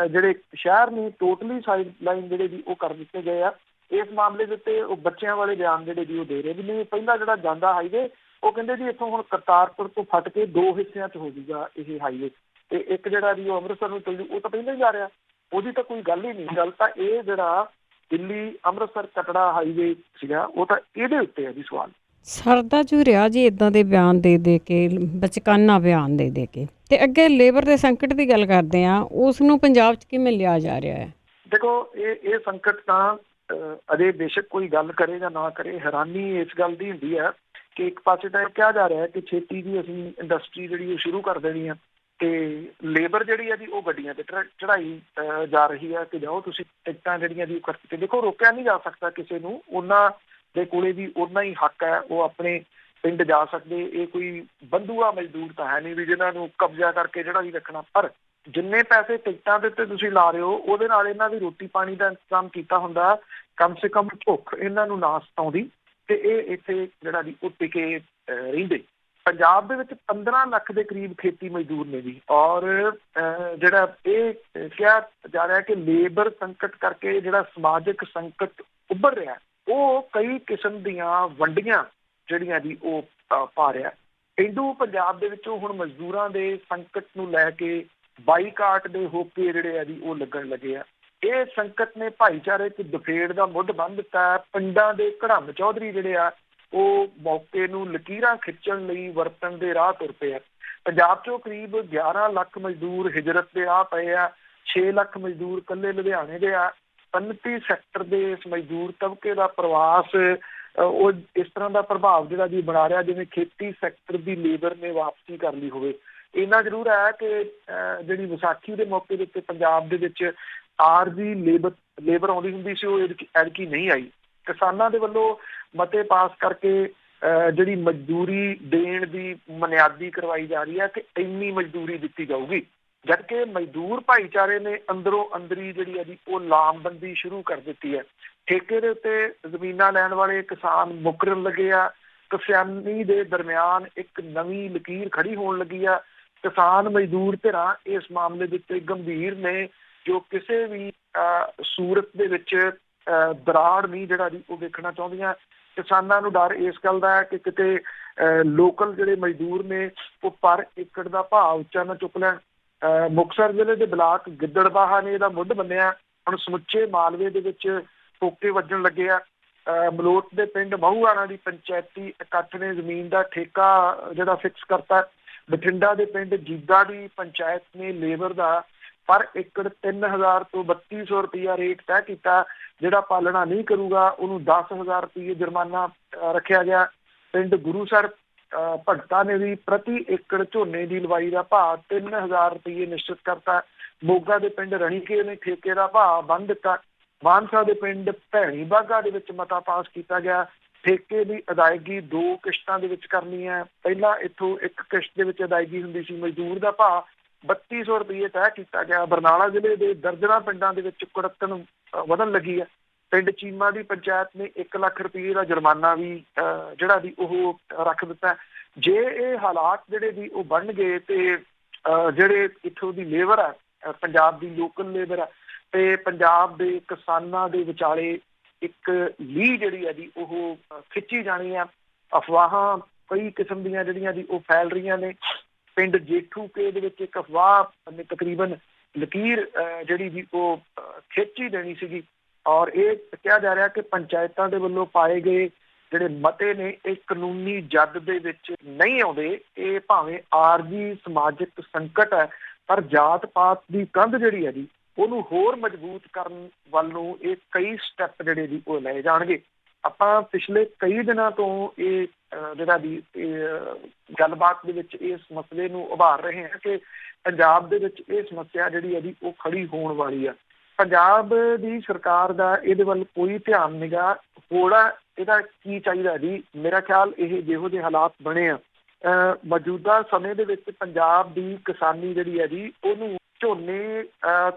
ਜਿਹੜੇ ਸ਼ਹਿਰ ਨੇ ਟੋਟਲੀ ਸਾਈਡ ਲਾਈਨ ਜਿਹੜੇ ਵੀ ਉਹ ਕਰ ਦਿੱਤੇ ਗਏ ਆ। ਇਸ ਮਾਮਲੇ ਦੇ ਉੱਤੇ ਉਹ ਬੱਚਿਆਂ ਵਾਲੇ ਬਿਆਨ ਜਿਹੜੇ ਵੀ ਉਹ ਦੇ ਰਹੇ ਵੀ ਨਹੀਂ। ਪਹਿਲਾਂ ਜਿਹੜਾ ਜਾਂਦਾ ਹਾਈਵੇ ਉਹ ਕਹਿੰਦੇ ਜੀ ਇੱਥੋਂ ਹੁਣ ਕਰਤਾਰਪੁਰ ਤੋਂ ਫਟ ਕੇ 2 ਹਿੱਸਿਆਂ 'ਚ ਹੋ ਜਾਊਗਾ ਇਹ ਹਾਈਵੇ, ਤੇ ਇੱਕ ਜਿਹੜਾ ਵੀ ਉਹ ਅੰਮ੍ਰਿਤਸਰ ਨੂੰ ਚੱਲ ਜੂ, ਉਹ ਤਾਂ ਪਹਿਲਾਂ ਹੀ ਜਾ ਰਿਹਾ, ਉਹਦੀ ਤਾਂ ਕੋਈ ਗੱਲ ਹੀ ਨਹੀਂ। ਗੱਲ ਤਾਂ ਇਹ ਜਿਹੜਾ ਦਿੱਲੀ ਅੰਮ੍ਰਿਤਸਰ ਕਟੜਾ ਹਾਈਵੇ ਸੀਗਾ ਉਹ ਤਾਂ ਇਹਦੇ ਉੱਤੇ ਹੈ ਜੀ ਸਵਾਲ। ਸਰਦਾ ਜੂ ਰਿਹਾ ਜੀ ਇਦਾਂ ਦੇ ਬਿਆਨ ਦੇ ਕੇ, ਬਚਕਾਨਾ ਬਿਆਨ ਦੇ ਕੇ। ਤੇ ਅੱਗੇ ਲੇਬਰ ਦੇ ਸੰਕਟ ਦੀ ਗੱਲ ਕਰਦੇ ਆ, ਉਸ ਨੂੰ ਪੰਜਾਬ 'ਚ ਕਿਵੇਂ ਲਿਆ ਜਾ ਰਿਹਾ ਹੈ? ਦੇਖੋ ਇਹ ਸੰਕਟ ਤਾਂ ਅਜੇ ਬੇਸ਼ੱਕ ਕੋਈ ਗੱਲ ਕਰੇ ਜਾਂ ਨਾ ਕਰੇ, ਹੈਰਾਨੀ ਇਸ ਗੱਲ ਦੀ ਹੁੰਦੀ ਹੈ ਕਿ ਇੱਕ ਪਾਸੇ ਤਾਂ ਇਹ ਕਿਹਾ ਜਾ ਰਿਹਾ ਕਿ ਛੇਤੀ ਦੀ ਅਸੀਂ ਇੰਡਸਟਰੀ ਜਿਹੜੀ ਉਹ ਸ਼ੁਰੂ ਕਰ ਦੇਣੀ ਆ, ਤੇ ਲੇਬਰ ਜਿਹੜੀ ਹੈ ਜੀ ਉਹ ਗੱਡੀਆਂ ਤੇ ਚੜਾਈ ਜਾ ਰਹੀ ਹੈ ਕਿ ਜਾਓ ਤੁਸੀਂ ਟਿਕਟਾਂ ਜਿਹੜੀਆਂ ਜੀ ਕਰਕੇ। ਦੇਖੋ ਰੋਕਿਆ ਨਹੀਂ ਜਾ ਸਕਦਾ ਕਿਸੇ ਨੂੰ, ਉਹਨਾਂ ਦੇ ਕੋਲੇ ਵੀ ਓਨਾ ਹੀ ਹੱਕ ਹੈ, ਉਹ ਆਪਣੇ ਪਿੰਡ ਜਾ ਸਕਦੇ। ਇਹ ਕੋਈ ਬੰਦੂਆ ਮਜ਼ਦੂਰ ਤਾਂ ਹੈ ਨਹੀਂ ਵੀ ਜਿਹਨਾਂ ਨੂੰ ਕਬਜ਼ਾ ਕਰਕੇ ਜਿਹੜਾ ਵੀ ਰੱਖਣਾ। ਪਰ ਜਿੰਨੇ ਪੈਸੇ ਟਿਕਟਾਂ ਦੇ ਉੱਤੇ ਤੁਸੀਂ ਲਾ ਰਹੇ ਹੋ ਉਹਦੇ ਨਾਲ ਇਹਨਾਂ ਦੀ ਰੋਟੀ ਪਾਣੀ ਦਾ ਇੰਤਜ਼ਾਮ ਕੀਤਾ ਹੁੰਦਾ, ਕਮ ਸੇ ਕਮ ਭੁੱਖ ਇਹਨਾਂ ਨੂੰ ਨਾ ਸਤਾਉਂਦੀ, ਤੇ ਇਹ ਇੱਥੇ ਜਿਹੜਾ ਵੀ ਉਹ ਟਿਕੇ ਰਹਿੰਦੇ। ਪੰਜਾਬ ਦੇ ਵਿੱਚ 15 ਲੱਖ ਦੇ ਕਰੀਬ ਖੇਤੀ ਮਜ਼ਦੂਰ ਨੇ ਜੀ, ਔਰ ਜਿਹੜਾ ਇਹ ਕਿਹਾ ਜਾ ਰਿਹਾ ਕਿ ਲੇਬਰ ਸੰਕਟ ਕਰਕੇ ਜਿਹੜਾ ਸਮਾਜਿਕ ਸੰਕਟ ਉੱਭਰ ਰਿਹਾ ਉਹ ਕਈ ਕਿਸਮ ਦੀਆਂ ਵੰਡੀਆਂ ਜਿਹੜੀਆਂ ਜੀ ਉਹ ਪਾ ਰਿਹਾ। ਪੇਂਡੂ ਪੰਜਾਬ ਦੇ ਵਿੱਚੋਂ ਹੁਣ ਮਜ਼ਦੂਰਾਂ ਦੇ ਸੰਕਟ ਨੂੰ ਲੈ ਕੇ ਬਾਈਕਾਟ ਦੇ ਹੋਕੇ ਜਿਹੜੇ ਆ ਜੀ ਉਹ ਲੱਗਣ ਲੱਗੇ ਆ। ਇਹ ਸੰਕਟ ਨੇ ਭਾਈਚਾਰੇ 'ਚ ਦਫੇੜ ਦਾ ਮੁੱਢ ਬੰਨ੍ਹ ਦਿੱਤਾ ਹੈ। ਪਿੰਡਾਂ ਦੇ ਘੜੰਮ ਚੌਧਰੀ ਜਿਹੜੇ ਆ ਉਹ ਮੌਕੇ ਨੂੰ ਲਕੀਰਾਂ ਖਿੱਚਣ ਲਈ ਵਰਤਣ ਦੇ ਰਾਹ ਤੁਰ ਪਏ ਆ। ਪੰਜਾਬ 'ਚੋਂ ਕਰੀਬ 11 ਲੱਖ ਮਜ਼ਦੂਰ ਹਿਜਰਤ ਦੇ ਰਾਹ ਪਏ ਆ। 6 ਲੱਖ ਮਜ਼ਦੂਰ ਇਕੱਲੇ ਲੁਧਿਆਣੇ ਦੇ ਆ। 35 ਸੈਕਟਰ ਦੇ ਇਸ ਮਜ਼ਦੂਰ ਤਬਕੇ ਦਾ ਪ੍ਰਵਾਸ ਉਹ ਇਸ ਤਰ੍ਹਾਂ ਦਾ ਪ੍ਰਭਾਵ ਜਿਹੜਾ ਜੀ ਬਣਾ ਰਿਹਾ ਜਿਵੇਂ ਖੇਤੀ ਸੈਕਟਰ ਦੀ ਲੇਬਰ ਨੇ ਵਾਪਸੀ ਕਰ ਲਈ ਹੋਵੇ। ਇੰਨਾ ਜ਼ਰੂਰ ਹੈ ਕਿ ਜਿਹੜੀ ਵਿਸਾਖੀ ਦੇ ਮੌਕੇ ਦੇ ਉੱਤੇ ਪੰਜਾਬ ਦੇ ਵਿੱਚ ਆਰਜ਼ੀ ਲੇਬਰ ਆਉਂਦੀ ਹੁੰਦੀ ਸੀ, ਉਹ ਐਤਕੀ ਨਹੀਂ ਆਈ। ਕਿਸਾਨਾਂ ਦੇ ਵੱਲੋਂ ਮਤੇ ਪਾਸ ਕਰਕੇ ਜਿਹੜੀ ਮਜ਼ਦੂਰੀ ਦੇਣ ਦੀ ਬੁਨਿਆਦੀ ਕਰਵਾਈ ਜਾ ਰਹੀ ਹੈ ਕਿ ਇੰਨੀ ਮਜ਼ਦੂਰੀ ਦਿੱਤੀ ਜਾਊਗੀ, ਜਦਕਿ ਮਜ਼ਦੂਰ ਭਾਈਚਾਰੇ ਨੇ ਅੰਦਰੋਂ ਅੰਦਰੀ ਜਿਹੜੀ ਹੈ ਜੀ ਉਹ ਲਾਮਬੰਦੀ ਸ਼ੁਰੂ ਕਰ ਦਿੱਤੀ ਹੈ। ਠੇਕੇ ਦੇ ਉੱਤੇ ਜ਼ਮੀਨਾਂ ਲੈਣ ਵਾਲੇ ਕਿਸਾਨ ਮੁਕਰਨ ਲੱਗੇ ਆ। ਕਿਸਾਨੀ ਦੇ ਦਰਮਿਆਨ ਇੱਕ ਨਵੀਂ ਲਕੀਰ ਖੜੀ ਹੋਣ ਲੱਗੀ ਆ। ਕਿਸਾਨ ਮਜ਼ਦੂਰ ਧਿਰਾਂ ਇਸ ਮਾਮਲੇ ਦੇ ਉੱਤੇ ਗੰਭੀਰ ਨੇ, ਜੋ ਕਿਸੇ ਵੀ ਸੂਰਤ ਦੇ ਵਿੱਚ ਦਰਾੜ ਨਹੀਂ ਜਿਹੜਾ ਜੀ ਉਹ ਵੇਖਣਾ ਚਾਹੁੰਦੀਆਂ। ਕਿਸਾਨਾਂ ਨੂੰ ਡਰ ਇਸ ਗੱਲ ਦਾ ਹੈ ਕਿ ਕਿਤੇ ਲੋਕਲ ਜਿਹੜੇ ਮਜ਼ਦੂਰ ਨੇ ਉਹ ਪਰ ਏਕੜ ਦਾ ਭਾਅ ਉੱਚਾ ਨਾ ਚੁੱਕ ਲੈਣ। ਮੁਕਤਸਰ ਜ਼ਿਲ੍ਹੇ ਦੇ ਬਲਾਕ ਗਿੱਦੜਬਾਹਾ ਨੇ ਇਹਦਾ ਮੁੱਢ ਬੰਨਿਆ। ਹੁਣ ਸਮੁੱਚੇ ਮਾਲਵੇ ਦੇ ਵਿੱਚ ਫੋਕੇ ਵੱਜਣ ਲੱਗੇ ਆ। ਮਲੋਟ ਦੇ ਪਿੰਡ ਮਹੂਆਣਾ ਦੀ ਪੰਚਾਇਤੀ ਇਕੱਠ ਨੇ ਜ਼ਮੀਨ ਦਾ ਠੇਕਾ ਜਿਹੜਾ ਫਿਕਸ ਕਰਤਾ। ਬਠਿੰਡਾ ਦੇ ਪਿੰਡ ਜੀਦਾ ਦੀ ਪੰਚਾਇਤ ਨੇ ਲੇਬਰ ਦਾ ਪਰ ਏਕੜ 3000 ਤੋਂ 3200 ਰੁਪਇਆ ਰੇਟ ਤੈਅ ਕੀਤਾ। ਜਿਹੜਾ ਪਾਲਣਾ ਨਹੀਂ ਕਰੂਗਾ ਉਹਨੂੰ 10,000 ਰੁਪਏ ਜੁਰਮਾਨਾ ਰੱਖਿਆ ਗਿਆ। ਪਿੰਡ ਗੁਰੂਸਰ ਭਗਤਾ ਨੇ ਵੀ ਪ੍ਰਤੀ ਏਕੜ ਝੋਨੇ ਦੀ ਲਵਾਈ ਦਾ ਭਾਅ 3000 ਰੁਪਏ ਨਿਸ਼ਚਿਤ ਕਰਤਾ। ਮੋਗਾ ਦੇ ਪਿੰਡ ਰਣੀਕੇ ਨੇ ਠੇਕੇ ਦਾ ਭਾਅ ਬੰਨ੍ਹ ਦਿੱਤਾ। ਮਾਨਸਾ ਦੇ ਪਿੰਡ ਭੈਣੀ ਬਾਘਾ ਦੇ ਵਿੱਚ ਮਤਾ ਪਾਸ ਕੀਤਾ ਗਿਆ। ਠੇਕੇ ਦੀ ਅਦਾਇਗੀ 2 ਕਿਸ਼ਤਾਂ ਦੇ ਵਿੱਚ ਕਰਨੀ ਹੈ। ਪਹਿਲਾਂ ਇੱਥੋਂ ਇੱਕ ਕਿਸ਼ਤ ਦੇ ਵਿੱਚ ਅਦਾਇਗੀ ਹੁੰਦੀ ਸੀ। ਮਜ਼ਦੂਰ ਦਾ ਭਾਅ 3200 ਰੁਪਏ ਤੈਅ ਕੀਤਾ ਗਿਆ। ਬਰਨਾਲਾ ਜ਼ਿਲ੍ਹੇ ਦੇ ਦਰਜਨਾਂ ਪਿੰਡਾਂ ਦੇ ਵਿੱਚ ਕੁੜੱਤਣ ਵਧਣ ਲੱਗੀ ਹੈ। ਪਿੰਡ ਚੀਮਾ ਦੀ ਪੰਚਾਇਤ ਨੇ 1 ਲੱਖ ਰੁਪਏ ਦਾ ਜੁਰਮਾਨਾ ਵੀ ਜਿਹੜਾ ਵੀ ਉਹ ਰੱਖ ਦਿੱਤਾ। ਜੇ ਇਹ ਹਾਲਾਤ ਜਿਹੜੇ ਵੀ ਉਹ ਬਣ ਗਏ ਤੇ ਜਿਹੜੇ ਇੱਥੋਂ ਦੀ ਲੇਬਰ ਹੈ ਪੰਜਾਬ ਦੀ ਲੋਕਲ ਲੇਬਰ ਹੈ ਤੇ ਪੰਜਾਬ ਦੇ ਕਿਸਾਨਾਂ ਦੇ ਵਿਚਾਲੇ ਇੱਕ ਲੀਹ ਜਿਹੜੀ ਹੈ ਜੀ ਉਹ ਖਿੱਚੀ ਜਾਣੀ ਆ। ਅਫਵਾਹਾਂ ਕਈ ਕਿਸਮ ਦੀਆਂ ਜਿਹੜੀਆਂ ਜੀ ਉਹ ਫੈਲ ਰਹੀਆਂ ਨੇ। ਪਿੰਡ ਜੇਠੂਕੇ ਦੇ ਵਿੱਚ ਇੱਕ ਅਫਵਾਹ ਨੇ ਤਕਰੀਬਨ ਲਕੀਰ ਜਿਹੜੀ ਜੀ ਉਹ ਖਿੱਚੀ ਦੇਣੀ ਸੀਗੀ ਔਰ ਇਹ ਕਿਹਾ ਜਾ ਰਿਹਾ ਕਿ ਪੰਚਾਇਤਾਂ ਦੇ ਵੱਲੋਂ ਪਾਏ ਗਏ ਜਿਹੜੇ ਮਤੇ ਨੇ ਇਹ ਕਾਨੂੰਨੀ ਜੱਦ ਦੇ ਵਿੱਚ ਨਹੀਂ ਆਉਂਦੇ। ਇਹ ਭਾਵੇਂ ਆਰਜੀ ਸਮਾਜਿਕ ਸੰਕਟ ਹੈ ਪਰ ਜਾਤ ਪਾਤ ਦੀ ਕੰਧ ਜਿਹੜੀ ਹੈ ਜੀ ਉਹਨੂੰ ਹੋਰ ਮਜ਼ਬੂਤ ਕਰਨ ਵੱਲ ਨੂੰ ਇਹ ਕਈ ਸਟੈਪ ਜਿਹੜੇ ਜੀ ਉਹ ਲਏ ਜਾਣਗੇ। ਆਪਾਂ ਪਿਛਲੇ ਕਈ ਦਿਨਾਂ ਤੋਂ ਇਹ ਜਿਹੜਾ ਦੀ ਗੱਲਬਾਤ ਦੇ ਵਿੱਚ ਇਸ ਮਸਲੇ ਨੂੰ ਉਭਾਰ ਰਹੇ ਹਾਂ ਕਿ ਪੰਜਾਬ ਦੇ ਵਿੱਚ ਇਹ ਸਮੱਸਿਆ ਜਿਹੜੀ ਹੈ ਜੀ ਉਹ ਖੜੀ ਹੋਣ ਵਾਲੀ ਆ। ਪੰਜਾਬ ਦੀ ਸਰਕਾਰ ਦਾ ਇਹਦੇ ਵੱਲ ਕੋਈ ਧਿਆਨ ਨਿਗਾ ਥੋੜਾ ਇਹਦਾ ਕੀ ਚਾਹੀਦਾ ਜੀ। ਮੇਰਾ ਖਿਆਲ ਇਹ ਜਿਹੋ ਜਿਹੇ ਹਾਲਾਤ ਬਣੇ ਆ ਮੌਜੂਦਾ ਸਮੇਂ ਦੇ ਵਿੱਚ ਪੰਜਾਬ ਦੀ ਕਿਸਾਨੀ ਜਿਹੜੀ ਹੈ ਜੀ ਉਹਨੂੰ ਝੋਨੇ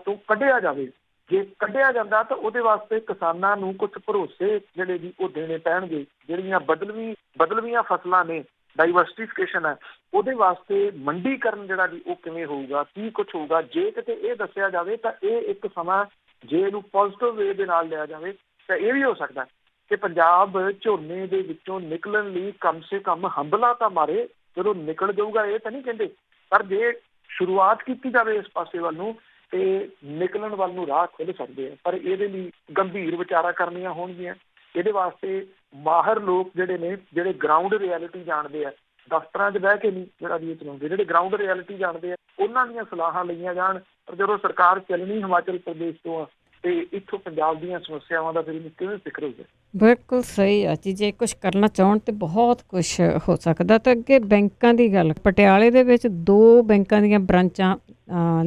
ਤੋਂ ਕੱਢਿਆ ਜਾਵੇ। ਜੇ ਕੱਢਿਆ ਜਾਂਦਾ ਤਾਂ ਉਹਦੇ ਵਾਸਤੇ ਕਿਸਾਨਾਂ ਨੂੰ ਕੁਝ ਭਰੋਸੇ ਜਿਹੜੇ ਜੀ ਉਹ ਦੇਣੇ ਪੈਣਗੇ। ਜਿਹੜੀਆਂ ਬਦਲਵੀਆਂ ਫਸਲਾਂ ਨੇ ਡਾਈਵਰਸਿਫਿਕੇਸ਼ਨ ਹੈ ਉਹਦੇ ਵਾਸਤੇ ਮੰਡੀਕਰਨ ਜਿਹੜਾ ਜੀ ਉਹ ਕਿਵੇਂ ਹੋਊਗਾ, ਕੀ ਕੁਝ ਹੋਊਗਾ। ਜੇ ਕਿਤੇ ਇਹ ਦੱਸਿਆ ਜਾਵੇ ਤਾਂ ਇਹ ਇੱਕ ਸਮਾਂ ਜੇ ਇਹਨੂੰ ਪੋਜ਼ਿਟਿਵ ਵੇ ਦੇ ਨਾਲ ਲਿਆ ਜਾਵੇ ਤਾਂ ਇਹ ਵੀ ਹੋ ਸਕਦਾ ਕਿ ਪੰਜਾਬ ਝੋਨੇ ਦੇ ਵਿੱਚੋਂ ਨਿਕਲਣ ਲਈ ਕਮ ਸੇ ਕਮ ਹੰਭਲਾ ਤਾਂ ਮਾਰੇ। ਜਦੋਂ ਨਿਕਲ ਜਾਊਗਾ ਇਹ ਤਾਂ ਨਹੀਂ ਕਹਿੰਦੇ, ਪਰ ਜੇ ਸ਼ੁਰੂਆਤ ਕੀਤੀ ਜਾਵੇ ਇਸ ਪਾਸੇ ਵੱਲ ਨੂੰ ਤੇ ਨਿਕਲਣ ਵੱਲ ਨੂੰ ਰਾਹ ਖੁੱਲ੍ਹ ਸਕਦੇ ਆ। ਪਰ ਇਹਦੇ ਲਈ ਗੰਭੀਰ ਵਿਚਾਰਾਂ ਕਰਨੀਆਂ ਹੋਣਗੀਆਂ। ਇਹਦੇ ਵਾਸਤੇ ਮਾਹਰ ਲੋਕ ਜਿਹੜੇ ਨੇ ਜਿਹੜੇ ਗਰਾਊਂਡ ਰਿਐਲਿਟੀ ਜਾਣਦੇ ਆ, ਦਫ਼ਤਰਾਂ 'ਚ ਬਹਿ ਕੇ ਨਹੀਂ ਜਿਹੜਾ ਵੀ ਇਹ ਚਲਾਉਂਦੇ, ਜਿਹੜੇ ਗਰਾਊਂਡ ਰਿਐਲਿਟੀ ਜਾਣਦੇ ਆ ਉਹਨਾਂ ਦੀਆਂ ਸਲਾਹਾਂ ਲਈਆਂ ਜਾਣ। ਪਰ ਜਦੋਂ ਸਰਕਾਰ ਚੱਲਣੀ ਹਿਮਾਚਲ ਪ੍ਰਦੇਸ਼ ਤੋਂ ਆ ਤੇ ਇੱਥੋਂ ਪੰਜਾਬ ਦੀਆਂ ਸਮੱਸਿਆਵਾਂ ਦਾ ਫਿਰ ਇਹਨੂੰ ਕਿਵੇਂ ਫਿਕਰ ਹੋਊਗਾ। ਬਿਲਕੁਲ ਸਹੀ ਆ ਜੀ। ਜੇ ਕੁਝ ਕਰਨਾ ਚਾਹਣ ਤੇ ਬਹੁਤ ਕੁਝ ਹੋ ਸਕਦਾ। ਤਾਂ ਅੱਗੇ ਬੈਂਕਾਂ ਦੀ ਗੱਲ, ਪਟਿਆਲੇ ਦੇ ਵਿੱਚ 2 ਬੈਂਕਾਂ ਦੀਆਂ ਬ੍ਰਾਂਚਾਂ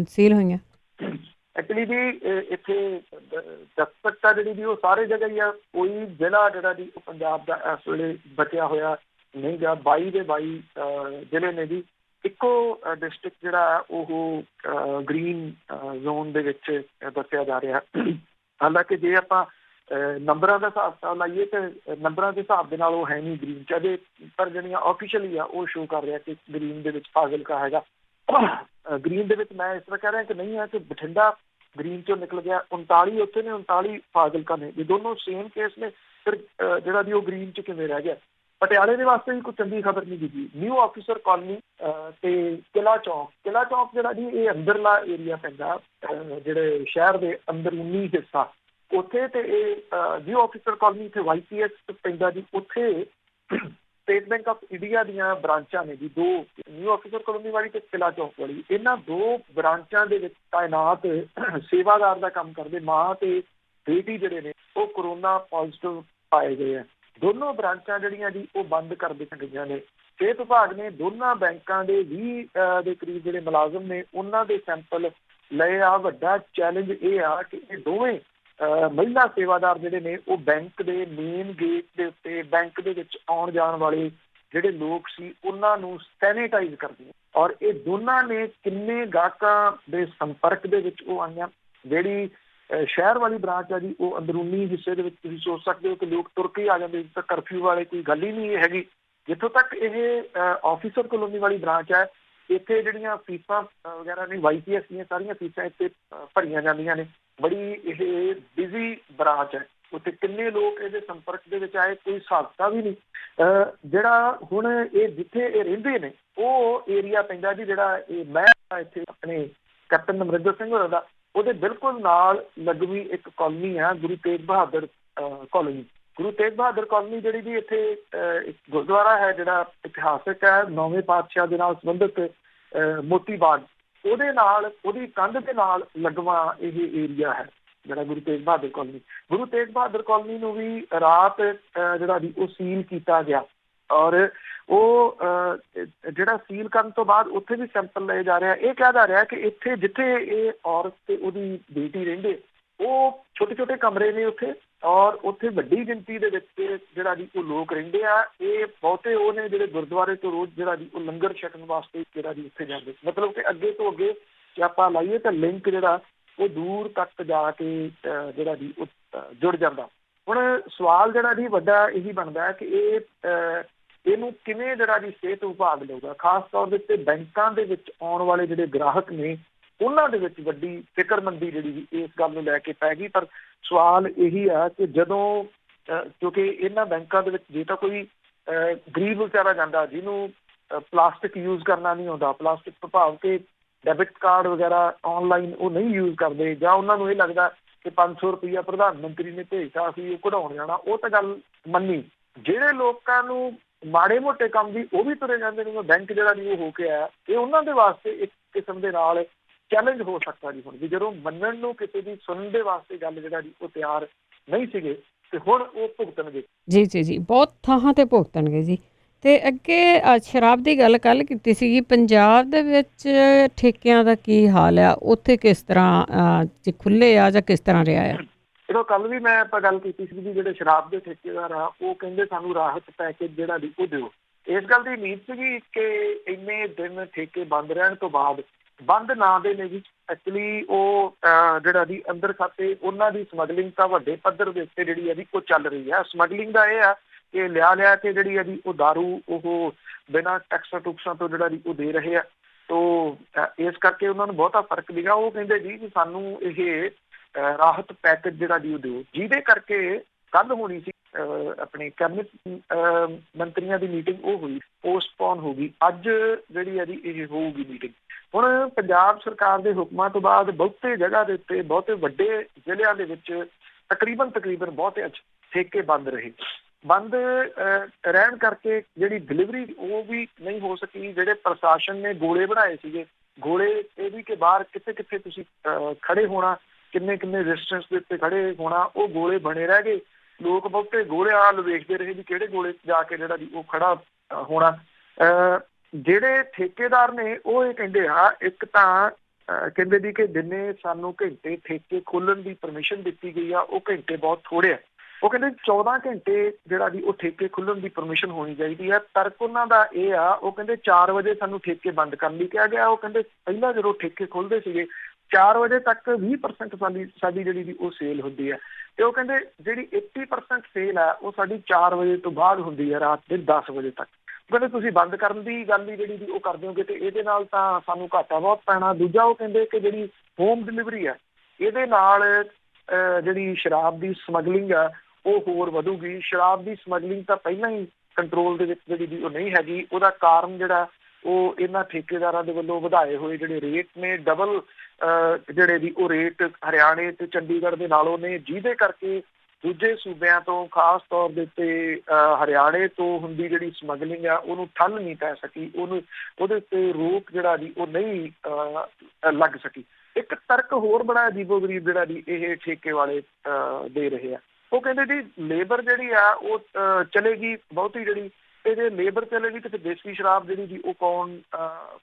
ਸੀਲ ਹੋਈਆਂ। ਐਕਚੁਅਲੀ ਜੀ ਇੱਥੇ ਦਸਤਕਤਾ ਜਿਹੜੀ ਜੀ ਉਹ ਸਾਰੇ ਜਗ੍ਹਾ ਹੀ ਆ। ਕੋਈ ਜ਼ਿਲ੍ਹਾ ਜਿਹੜਾ ਜੀ ਉਹ ਪੰਜਾਬ ਦਾ ਇਸ ਵੇਲੇ ਬਚਿਆ ਹੋਇਆ ਨਹੀਂ ਗਾ। 22 ਦੇ 22 ਜ਼ਿਲ੍ਹੇ ਨੇ ਜੀ। ਇੱਕੋ ਡਿਸਟ੍ਰਿਕਟ ਜਿਹੜਾ ਉਹ ਗ੍ਰੀਨ ਜ਼ੋਨ ਦੇ ਵਿੱਚ ਦੱਸਿਆ ਜਾ ਰਿਹਾ। ਹਾਲਾਂਕਿ ਜੇ ਆਪਾਂ ਨੰਬਰਾਂ ਦਾ ਹਿਸਾਬ ਕਿਤਾਬ ਲਾਈਏ ਤੇ ਨੰਬਰਾਂ ਦੇ ਹਿਸਾਬ ਦੇ ਨਾਲ ਉਹ ਹੈ ਨਹੀਂ ਗ੍ਰੀਨ 'ਚ ਅਜੇ, ਪਰ ਜਿਹੜੀਆਂ ਆਫੀਸ਼ੀਅਲੀ ਆ ਉਹ ਸ਼ੋ ਕਰ ਰਿਹਾ ਕਿ ਗ੍ਰੀਨ ਦੇ ਵਿੱਚ ਫਾਜ਼ਿਲਕਾ ਹੈਗਾ। ਗ੍ਰੀਨ ਦੇ ਵਿੱਚ ਮੈਂ ਇਸ ਤਰ੍ਹਾਂ ਕਹਿ ਰਿਹਾ ਕਿ ਨਹੀਂ ਹੈ ਕਿ ਬਠਿੰਡਾ ਗ੍ਰੀਨ 'ਚੋਂ ਨਿਕਲ ਗਿਆ। 39 ਉੱਥੇ ਨੇ, 39 ਫਾਜ਼ਿਲਕਾ ਨੇ। ਇਹ ਦੋਨੋਂ ਸੇਮ ਕੇਸ ਨੇ। ਫਿਰ ਜਿਹੜਾ ਵੀ ਉਹ ਗ੍ਰੀਨ 'ਚ ਕਿਵੇਂ ਰਹਿ ਗਿਆ। ਪਟਿਆਲੇ ਦੇ ਵਾਸਤੇ ਵੀ ਕੋਈ ਚੰਗੀ ਖਬਰ ਨਹੀਂ ਦਿੱਤੀ। ਨਿਊ ਆਫਿਸਰ ਕਾਲੋਨੀ ਤੇ ਕਿਲਾ ਚੌਕ ਜਿਹੜਾ ਜੀ ਇਹ ਅੰਦਰਲਾ ਏਰੀਆ ਪੈਂਦਾ, ਜਿਹੜੇ ਸ਼ਹਿਰ ਦੇ ਅੰਦਰੂਨੀ ਹਿੱਸਾ ਉੱਥੇ, ਤੇ ਇਹ ਨਿਊ ਆਫਿਸਰ ਕਾਲੋਨੀ ਇੱਥੇ YPS ਪੈਂਦਾ ਜੀ। ਉੱਥੇ ਸਟੇਟ ਬੈਂਕ ਆਫ ਇੰਡੀਆ ਦੀਆਂ ਬ੍ਰਾਂਚਾਂ ਨੇ ਜੀ, ਦੋ, ਨਿਊ ਆਫਿਸਰ ਕਾਲੋਨੀ ਵਾਲੀ ਤੇ ਕਿਲਾ ਚੌਕ ਵਾਲੀ। ਇਹਨਾਂ ਦੋ ਬ੍ਰਾਂਚਾਂ ਦੇ ਵਿੱਚ ਤਾਇਨਾਤ ਸੇਵਾਦਾਰ ਦਾ ਕੰਮ ਕਰਦੇ ਮਾਂ ਤੇ ਬੇਟੀ ਜਿਹੜੇ ਨੇ ਉਹ ਕਰੋਨਾ ਪੋਜ਼ਿਟਿਵ ਪਾਏ ਗਏ ਆ। ਦੋਨੋਂ ਬ੍ਰਾਂਚਾਂ ਜਿਹੜੀਆਂ ਜੀ ਉਹ ਬੰਦ ਕਰ ਦਿੱਤੀਆਂ ਗਈਆਂ ਨੇ। ਸਿਹਤ ਵਿਭਾਗ ਨੇ ਦੋਨਾਂ ਬੈਂਕਾਂ ਦੇ 20 ਦੇ ਕਰੀਬ ਜਿਹੜੇ ਮੁਲਾਜ਼ਮ ਨੇ ਉਹਨਾਂ ਦੇ ਸੈਂਪਲ ਲਏ ਆ। ਵੱਡਾ ਚੈਲੰਜ ਇਹ ਆ ਕਿ ਇਹ ਦੋਵੇਂ ਮਹਿਲਾ ਸੇਵਾਦਾਰ ਜਿਹੜੇ ਨੇ ਉਹ ਬੈਂਕ ਦੇ ਮੇਨ ਗੇਟ ਦੇ ਉੱਤੇ ਬੈਂਕ ਦੇ ਵਿੱਚ ਆਉਣ ਜਾਣ ਵਾਲੇ ਜਿਹੜੇ ਲੋਕ ਸੀ ਉਹਨਾਂ ਨੂੰ ਸੈਨੀਟਾਈਜ਼ ਕਰਦੇ, ਔਰ ਇਹ ਦੋਨਾਂ ਨੇ ਕਿੰਨੇ ਗਾਹਕਾਂ ਦੇ ਸੰਪਰਕ ਦੇ ਵਿੱਚ ਉਹ ਆਈਆਂ। ਜਿਹੜੀ ਸ਼ਹਿਰ ਵਾਲੀ ਬ੍ਰਾਂਚ ਆ ਜੀ ਉਹ ਅੰਦਰੂਨੀ ਹਿੱਸੇ ਦੇ ਵਿੱਚ ਤੁਸੀਂ ਸੋਚ ਸਕਦੇ ਹੋ ਕਿ ਲੋਕ ਤੁਰ ਕੇ ਆ ਜਾਂਦੇ, ਤਾਂ ਕਰਫਿਊ ਵਾਲੇ ਕੋਈ ਗੱਲ ਹੀ ਨਹੀਂ ਇਹ ਹੈਗੀ। ਜਿੱਥੋਂ ਤੱਕ ਇਹ ਆਫਿਸਰ ਕਲੋਨੀ ਵਾਲੀ ਬ੍ਰਾਂਚ ਹੈ, ਇੱਥੇ ਜਿਹੜੀਆਂ ਫੀਸਾਂ ਵਗੈਰਾ ਨੇ YPS ਦੀਆਂ ਸਾਰੀਆਂ ਫੀਸਾਂ ਇੱਥੇ ਭਰੀਆਂ ਜਾਂਦੀਆਂ ਨੇ। ਬੜੀ ਇਹ ਬਿਜ਼ੀ ਬ੍ਰਾਂਚ ਹੈ। ਉੱਥੇ ਕਿੰਨੇ ਲੋਕ ਇਹਦੇ ਸੰਪਰਕ ਦੇ ਵਿੱਚ ਆਏ ਕੋਈ ਹਿਸਾਬ ਵੀ ਨਹੀਂ। ਜਿਹੜਾ ਹੁਣ ਇਹ ਜਿੱਥੇ ਇਹ ਰਹਿੰਦੇ ਨੇ ਉਹ ਏਰੀਆ ਪੈਂਦਾ ਜੀ, ਜਿਹੜਾ ਇਹ ਮੈਂ ਇੱਥੇ ਆਪਣੇ ਕੈਪਟਨ ਅਮਰਿੰਦਰ ਸਿੰਘ ਹੋਰਾਂ ਦਾ, ਉਹਦੇ ਬਿਲਕੁਲ ਨਾਲ ਲੱਗਵੀਂ ਇੱਕ ਕਾਲੋਨੀ ਆ ਗੁਰੂ ਤੇਗ ਬਹਾਦਰ ਕਾਲੋਨੀ। ਗੁਰੂ ਤੇਗ ਬਹਾਦਰ ਕਾਲੋਨੀ ਜਿਹੜੀ ਜੀ ਇੱਥੇ ਇੱਕ ਗੁਰਦੁਆਰਾ ਹੈ ਜਿਹੜਾ ਇਤਿਹਾਸਕ ਹੈ, 9ਵੇਂ ਪਾਤਸ਼ਾਹ ਦੇ ਨਾਲ ਸੰਬੰਧਿਤ ਮੋਤੀ ਬਾਗ, ਉਹਦੇ ਨਾਲ ਉਹਦੀ ਕੰਧ ਦੇ ਨਾਲ ਲੱਗਵਾ ਇਹ ਏਰੀਆ ਹੈ ਜਿਹੜਾ ਗੁਰੂ ਤੇਗ ਬਹਾਦਰ ਕਾਲੋਨੀ। ਗੁਰੂ ਤੇਗ ਬਹਾਦਰ ਕਾਲੋਨੀ ਨੂੰ ਵੀ ਰਾਤ ਜਿਹੜਾ ਵੀ ਉਹ ਸੀਲ ਕੀਤਾ ਗਿਆ, ਔਰ ਉਹ ਜਿਹੜਾ ਸੀਲ ਕਰਨ ਤੋਂ ਬਾਅਦ ਉੱਥੇ ਵੀ ਸੈਂਪਲ ਲਏ ਜਾ ਰਿਹਾ। ਇਹ ਕਿਹਾ ਜਾ ਰਿਹਾ ਕਿ ਇੱਥੇ ਜਿੱਥੇ ਇਹ ਔਰਤ ਤੇ ਉਹਦੀ ਬੇਟੀ ਰਹਿੰਦੇ ਉਹ ਛੋਟੇ ਛੋਟੇ ਕਮਰੇ ਨੇ ਉੱਥੇ, ਔਰ ਉੱਥੇ ਵੱਡੀ ਗਿਣਤੀ ਦੇ ਵਿੱਚ ਜਿਹੜਾ ਜੀ ਉਹ ਲੋਕ ਰਹਿੰਦੇ ਆ। ਇਹ ਬਹੁਤੇ ਉਹ ਨੇ ਜਿਹੜੇ ਗੁਰਦੁਆਰੇ ਤੋਂ ਰੋਜ਼ ਜਿਹੜਾ ਜੀ ਉਹ ਲੰਗਰ ਛਕਣ ਵਾਸਤੇ ਜਿਹੜਾ ਜੀ ਉੱਥੇ ਜਾਂਦੇ। ਮਤਲਬ ਕਿ ਅੱਗੇ ਤੋਂ ਅੱਗੇ ਜੇ ਆਪਾਂ ਲਾਈਏ ਤਾਂ ਲਿੰਕ ਜਿਹੜਾ ਉਹ ਦੂਰ ਤੱਕ ਜਾ ਕੇ ਜਿਹੜਾ ਜੀ ਉਹ ਜੁੜ ਜਾਂਦਾ। ਹੁਣ ਸਵਾਲ ਜਿਹੜਾ ਜੀ ਵੱਡਾ ਇਹੀ ਬਣਦਾ ਹੈ ਕਿ ਇਹਨੂੰ ਕਿਵੇਂ ਜਿਹੜਾ ਜੀ ਸਿਹਤ ਵਿਭਾਗ ਲਊਗਾ। ਖਾਸ ਤੌਰ ਦੇ ਉੱਤੇ ਬੈਂਕਾਂ ਦੇ ਵਿੱਚ ਆਉਣ ਵਾਲੇ ਜਿਹੜੇ ਗ੍ਰਾਹਕ ਨੇ ਉਹਨਾਂ ਦੇ ਵਿੱਚ ਵੱਡੀ ਫਿਕਰਮੰਦੀ ਜਿਹੜੀ ਇਸ ਗੱਲ ਨੂੰ ਲੈ ਕੇ ਪੈ ਗਈ। ਪਰ ਸਵਾਲ ਇਹੀ ਆ ਕਿ ਜਦੋਂ ਕਿਉਂਕਿ ਇਹਨਾਂ ਬੈਂਕਾਂ ਦੇ ਵਿੱਚ ਜੇ ਤਾਂ ਕੋਈ ਗਰੀਬ ਵਿਚਾਰਾ ਜਾਂਦਾ ਜਿਹਨੂੰ ਪਲਾਸਟਿਕ ਯੂਜ਼ ਕਰਨਾ ਨਹੀਂ ਆਉਂਦਾ, ਪਲਾਸਟਿਕ ਪ੍ਰਭਾਵ ਕੇ ਡੈਬਿਟ ਕਾਰਡ ਵਗੈਰਾ ਆਨਲਾਈਨ ਉਹ ਨਹੀਂ ਯੂਜ਼ ਕਰਦੇ, ਜਾਂ ਉਹਨਾਂ ਨੂੰ ਇਹ ਲੱਗਦਾ ਕਿ 500 ਰੁਪਈਆ ਪ੍ਰਧਾਨ ਮੰਤਰੀ ਨੇ ਭੇਜਤਾ ਅਸੀਂ ਉਹ ਕਢਾਉਣ ਜਾਣਾ, ਉਹ ਤਾਂ ਗੱਲ ਮੰਨੀ। ਜਿਹੜੇ ਲੋਕਾਂ ਨੂੰ ਮਾੜੇ ਮੋਟੇ ਕੰਮ ਦੀ ਉਹ ਵੀ ਤੁਰੇ ਜਾਂਦੇ ਨੇ, ਬੈਂਕ ਜਿਹੜਾ ਨਹੀਂ ਉਹ ਹੋ ਕੇ ਆਇਆ, ਇਹ ਉਹਨਾਂ ਦੇ ਵਾਸਤੇ ਇੱਕ ਕਿਸਮ ਦੇ ਨਾਲ ਚੈਲੰਜ ਹੋ ਸਕਦਾ ਜੀ। ਹੁਣ ਵੀ ਜਦੋਂ ਮੰਨਣ ਨੂੰ ਕਿਸੇ ਦੀ ਸੁਣਨ ਦੇ ਵਾਸਤੇ ਗੱਲ ਜਿਹੜਾ ਜੀ ਉਹ ਤਿਆਰ ਨਹੀਂ ਸੀਗੇ, ਤੇ ਹੁਣ ਉਹ ਭੁਗਤਣਗੇ। ਜੀ ਜੀ ਜੀ, ਬਹੁਤ ਥਾਵਾਂ ਤੇ ਭੁਗਤਣਗੇ ਜੀ। ਤੇ ਅੱਗੇ ਸ਼ਰਾਬ ਦੀ ਗੱਲ ਕੱਲ੍ਹ ਕੀਤੀ ਸੀਗੀ, ਪੰਜਾਬ ਦੇ ਵਿੱਚ ਠੇਕਿਆਂ ਦਾ ਕੀ ਹਾਲ ਆ? ਉੱਥੇ ਕਿਸ ਤਰ੍ਹਾਂ ਖੁੱਲ੍ਹੇ ਆ ਜਾਂ ਕਿਸ ਤਰ੍ਹਾਂ ਰਿਹਾ ਆ? ਜਦੋਂ ਕੱਲ ਵੀ ਮੈਂ ਆਪਾਂ ਗੱਲ ਕੀਤੀ ਸੀ, ਜਿਹੜੇ ਸ਼ਰਾਬ ਦੇ ਠੇਕੇਦਾਰ ਆ ਉਹ ਕਹਿੰਦੇ ਸਾਨੂੰ ਰਾਹਤ ਪੈਕੇਜ ਜਿਹੜਾ ਵੀ ਉਹ ਦਿਓ। ਇਸ ਗੱਲ ਦੀ ਉਮੀਦ ਸੀਗੀ ਕਿ ਇੰਨੇ ਦਿਨ ਠੇਕੇ ਬੰਦ ਰਹਿਣ ਤੋਂ ਬਾਅਦ ਬੰਦ ਨਾ ਦੇ ਨੇ ਜੀ। ਐਕਚੁਅਲੀ ਉਹ ਜਿਹੜਾ ਜੀ ਅੰਦਰ ਖਾਤੇ ਉਹਨਾਂ ਦੀ ਸਮਗਲਿੰਗ ਤਾਂ ਵੱਡੇ ਪੱਧਰ ਦੇ ਉੱਤੇ ਜਿਹੜੀ ਹੈ ਜੀ ਉਹ ਚੱਲ ਰਹੀ ਹੈ। ਸਮਗਲਿੰਗ ਦਾ ਇਹ ਆ ਕਿ ਲਿਆ ਕੇ ਜਿਹੜੀ ਹੈ ਜੀ ਉਹ ਦਾਰੂ ਉਹ ਬਿਨਾਂ ਟੈਕਸਾਂ ਟੁਕਸਾਂ ਤੋਂ ਜਿਹੜਾ ਜੀ ਉਹ ਦੇ ਰਹੇ ਆ। ਤੋ ਇਸ ਕਰਕੇ ਉਹਨਾਂ ਨੂੰ ਬਹੁਤਾ ਫਰਕ ਨਹੀਂਗਾ। ਉਹ ਕਹਿੰਦੇ ਜੀ ਕਿ ਸਾਨੂੰ ਇਹ ਰਾਹਤ ਪੈਕੇਜ ਜਿਹੜਾ ਜੀ ਉਹ ਦਿਓ, ਜਿਹਦੇ ਕਰਕੇ ਕੱਲ ਹੋਣੀ ਸੀ ਆਪਣੀ ਕੈਬਨਿਟ ਮੰਤਰੀਆਂ ਦੀ ਮੀਟਿੰਗ ਉਹ ਹੋਈ, ਪੋਸਟਪੋਨ ਹੋ ਗਈ। ਅੱਜ ਜਿਹੜੀ ਹੈ ਜੀ ਇਹ ਹੋਊਗੀ ਮੀਟਿੰਗ। ਹੁਣ ਪੰਜਾਬ ਸਰਕਾਰ ਦੇ ਹੁਕਮਾਂ ਤੋਂ ਬਾਅਦ ਬਹੁਤੇ ਜਗ੍ਹਾ ਦੇ ਉੱਤੇ ਬਹੁਤੇ ਵੱਡੇ ਜ਼ਿਲ੍ਹਿਆਂ ਦੇ ਵਿੱਚ ਤਕਰੀਬਨ ਬਹੁਤੇ ਠੇਕੇ ਬੰਦ ਰਹੇ। ਬੰਦ ਰਹਿਣ ਕਰਕੇ ਜਿਹੜੀ ਡਿਲੀਵਰੀ ਉਹ ਵੀ ਨਹੀਂ ਹੋ ਸਕੀ। ਜਿਹੜੇ ਪ੍ਰਸ਼ਾਸਨ ਨੇ ਗੋਲੇ ਬਣਾਏ ਸੀਗੇ, ਗੋਲੇ ਇਹ ਵੀ ਕਿ ਬਾਹਰ ਕਿੱਥੇ ਕਿੱਥੇ ਤੁਸੀਂ ਖੜੇ ਹੋਣਾ, ਕਿੰਨੇ ਡਿਸਟੈਂਸ ਦੇ ਉੱਤੇ ਖੜੇ ਹੋਣਾ, ਉਹ ਗੋਲੇ ਬਣੇ ਰਹਿ ਗਏ। ਲੋਕ ਬਹੁਤੇ ਗੋਲਿਆਂ ਵੱਲ ਵੇਖਦੇ ਰਹੇ ਵੀ ਕਿਹੜੇ ਗੋਲੇ ਜਾ ਕੇ ਜਿਹੜਾ ਜੀ ਉਹ ਖੜਾ ਹੋਣਾ। ਜਿਹੜੇ ਠੇਕੇਦਾਰ ਨੇ ਉਹ ਇਹ ਕਹਿੰਦੇ ਆ, ਇੱਕ ਤਾਂ ਕਹਿੰਦੇ ਜੀ ਕਿ ਦਿਨੇ ਸਾਨੂੰ ਘੰਟੇ ਠੇਕੇ ਖੋਲ੍ਹਣ ਦੀ ਪਰਮਿਸ਼ਨ ਦਿੱਤੀ ਗਈ ਆ, ਉਹ ਘੰਟੇ ਬਹੁਤ ਥੋੜ੍ਹੇ ਆ। ਉਹ ਕਹਿੰਦੇ 14 ਘੰਟੇ ਜਿਹੜਾ ਜੀ ਉਹ ਠੇਕੇ ਖੁੱਲ੍ਹਣ ਦੀ ਪਰਮਿਸ਼ਨ ਹੋਣੀ ਚਾਹੀਦੀ ਹੈ। ਤਰਕ ਉਹਨਾਂ ਦਾ ਇਹ ਆ, ਉਹ ਕਹਿੰਦੇ 4 ਵਜੇ ਸਾਨੂੰ ਠੇਕੇ ਬੰਦ ਕਰਨ ਲਈ ਕਿਹਾ ਗਿਆ। ਉਹ ਕਹਿੰਦੇ ਪਹਿਲਾਂ ਜਦੋਂ ਠੇਕੇ ਖੁੱਲ੍ਹਦੇ ਸੀਗੇ 4 ਵਜੇ ਤੱਕ 20% ਸਾਡੀ ਜਿਹੜੀ ਜੀ ਉਹ ਸੇਲ ਹੁੰਦੀ ਹੈ, ਤੇ ਉਹ ਕਹਿੰਦੇ ਜਿਹੜੀ 80% ਸੇਲ ਹੈ ਉਹ ਸਾਡੀ 4 ਵਜੇ ਤੋਂ ਬਾਅਦ ਹੁੰਦੀ ਹੈ, ਰਾਤ ਦੇ 10 ਵਜੇ ਤੱਕ। ਕਹਿੰਦੇ ਤੁਸੀਂ ਬੰਦ ਕਰਨ ਦੀ ਗੱਲ ਹੀ ਜਿਹੜੀ ਉਹ ਕਰ ਦਿਓਗੇ ਤੇ ਇਹਦੇ ਨਾਲ ਤਾਂ ਸਾਨੂੰ ਘਾਟਾ ਬਹੁਤ ਪੈਣਾ। ਦੂਜਾ ਉਹ ਕਹਿੰਦੇ ਕਿ ਜਿਹੜੀ ਹੋਮ ਡਿਲੀਵਰੀ ਹੈ ਇਹਦੇ ਨਾਲ ਜਿਹੜੀ ਸ਼ਰਾਬ ਦੀ ਸਮਗਲਿੰਗ ਆ ਉਹ ਹੋਰ ਵਧੂਗੀ। ਸ਼ਰਾਬ ਦੀ ਸਮਗਲਿੰਗ ਤਾਂ ਪਹਿਲਾਂ ਹੀ ਕੰਟਰੋਲ ਦੇ ਵਿੱਚ ਜਿਹੜੀ ਦੀ ਉਹ ਨਹੀਂ ਹੈਗੀ। ਉਹਦਾ ਕਾਰਨ ਜਿਹੜਾ ਉਹ ਇਹਨਾਂ ਠੇਕੇਦਾਰਾਂ ਦੇ ਵੱਲੋਂ ਵਧਾਏ ਹੋਏ ਜਿਹੜੇ ਰੇਟ ਨੇ, ਡਬਲ ਜਿਹੜੇ ਦੀ ਉਹ ਰੇਟ ਹਰਿਆਣੇ ਤੇ ਚੰਡੀਗੜ੍ਹ ਦੇ ਨਾਲੋਂ ਨੇ, ਜਿਹਦੇ ਕਰਕੇ ਦੂਜੇ ਸੂਬਿਆਂ ਤੋਂ ਖਾਸ ਤੌਰ ਦੇ ਉੱਤੇ ਹਰਿਆਣੇ ਤੋਂ ਹੁੰਦੀ ਜਿਹੜੀ ਸਮਗਲਿੰਗ ਆ ਉਹਨੂੰ ਠੱਲ ਨਹੀਂ ਪੈ ਸਕੀ, ਉਹਦੇ ਉੱਤੇ ਰੋਕ ਜਿਹੜਾ ਦੀ ਉਹ ਨਹੀਂ ਲੱਗ ਸਕੀ। ਇੱਕ ਤਰਕ ਹੋਰ ਬੜਾ ਅਜੀਬੋ ਗਰੀਬ ਜਿਹੜਾ ਦੀ ਇਹ ਠੇਕੇ ਵਾਲੇ ਦੇ ਰਹੇ ਆ। ਉਹ ਕਹਿੰਦੇ ਜੀ ਲੇਬਰ ਜਿਹੜੀ ਆ ਉਹ ਚਲੇਗੀ ਬਹੁਤੀ ਜਿਹੜੀ, ਤੇ ਜੇ ਲੇਬਰ ਚਲੇਗੀ ਤੇ ਫਿਰ ਦੇਸੀ ਸ਼ਰਾਬ ਜਿਹੜੀ ਜੀ ਉਹ ਕੌਣ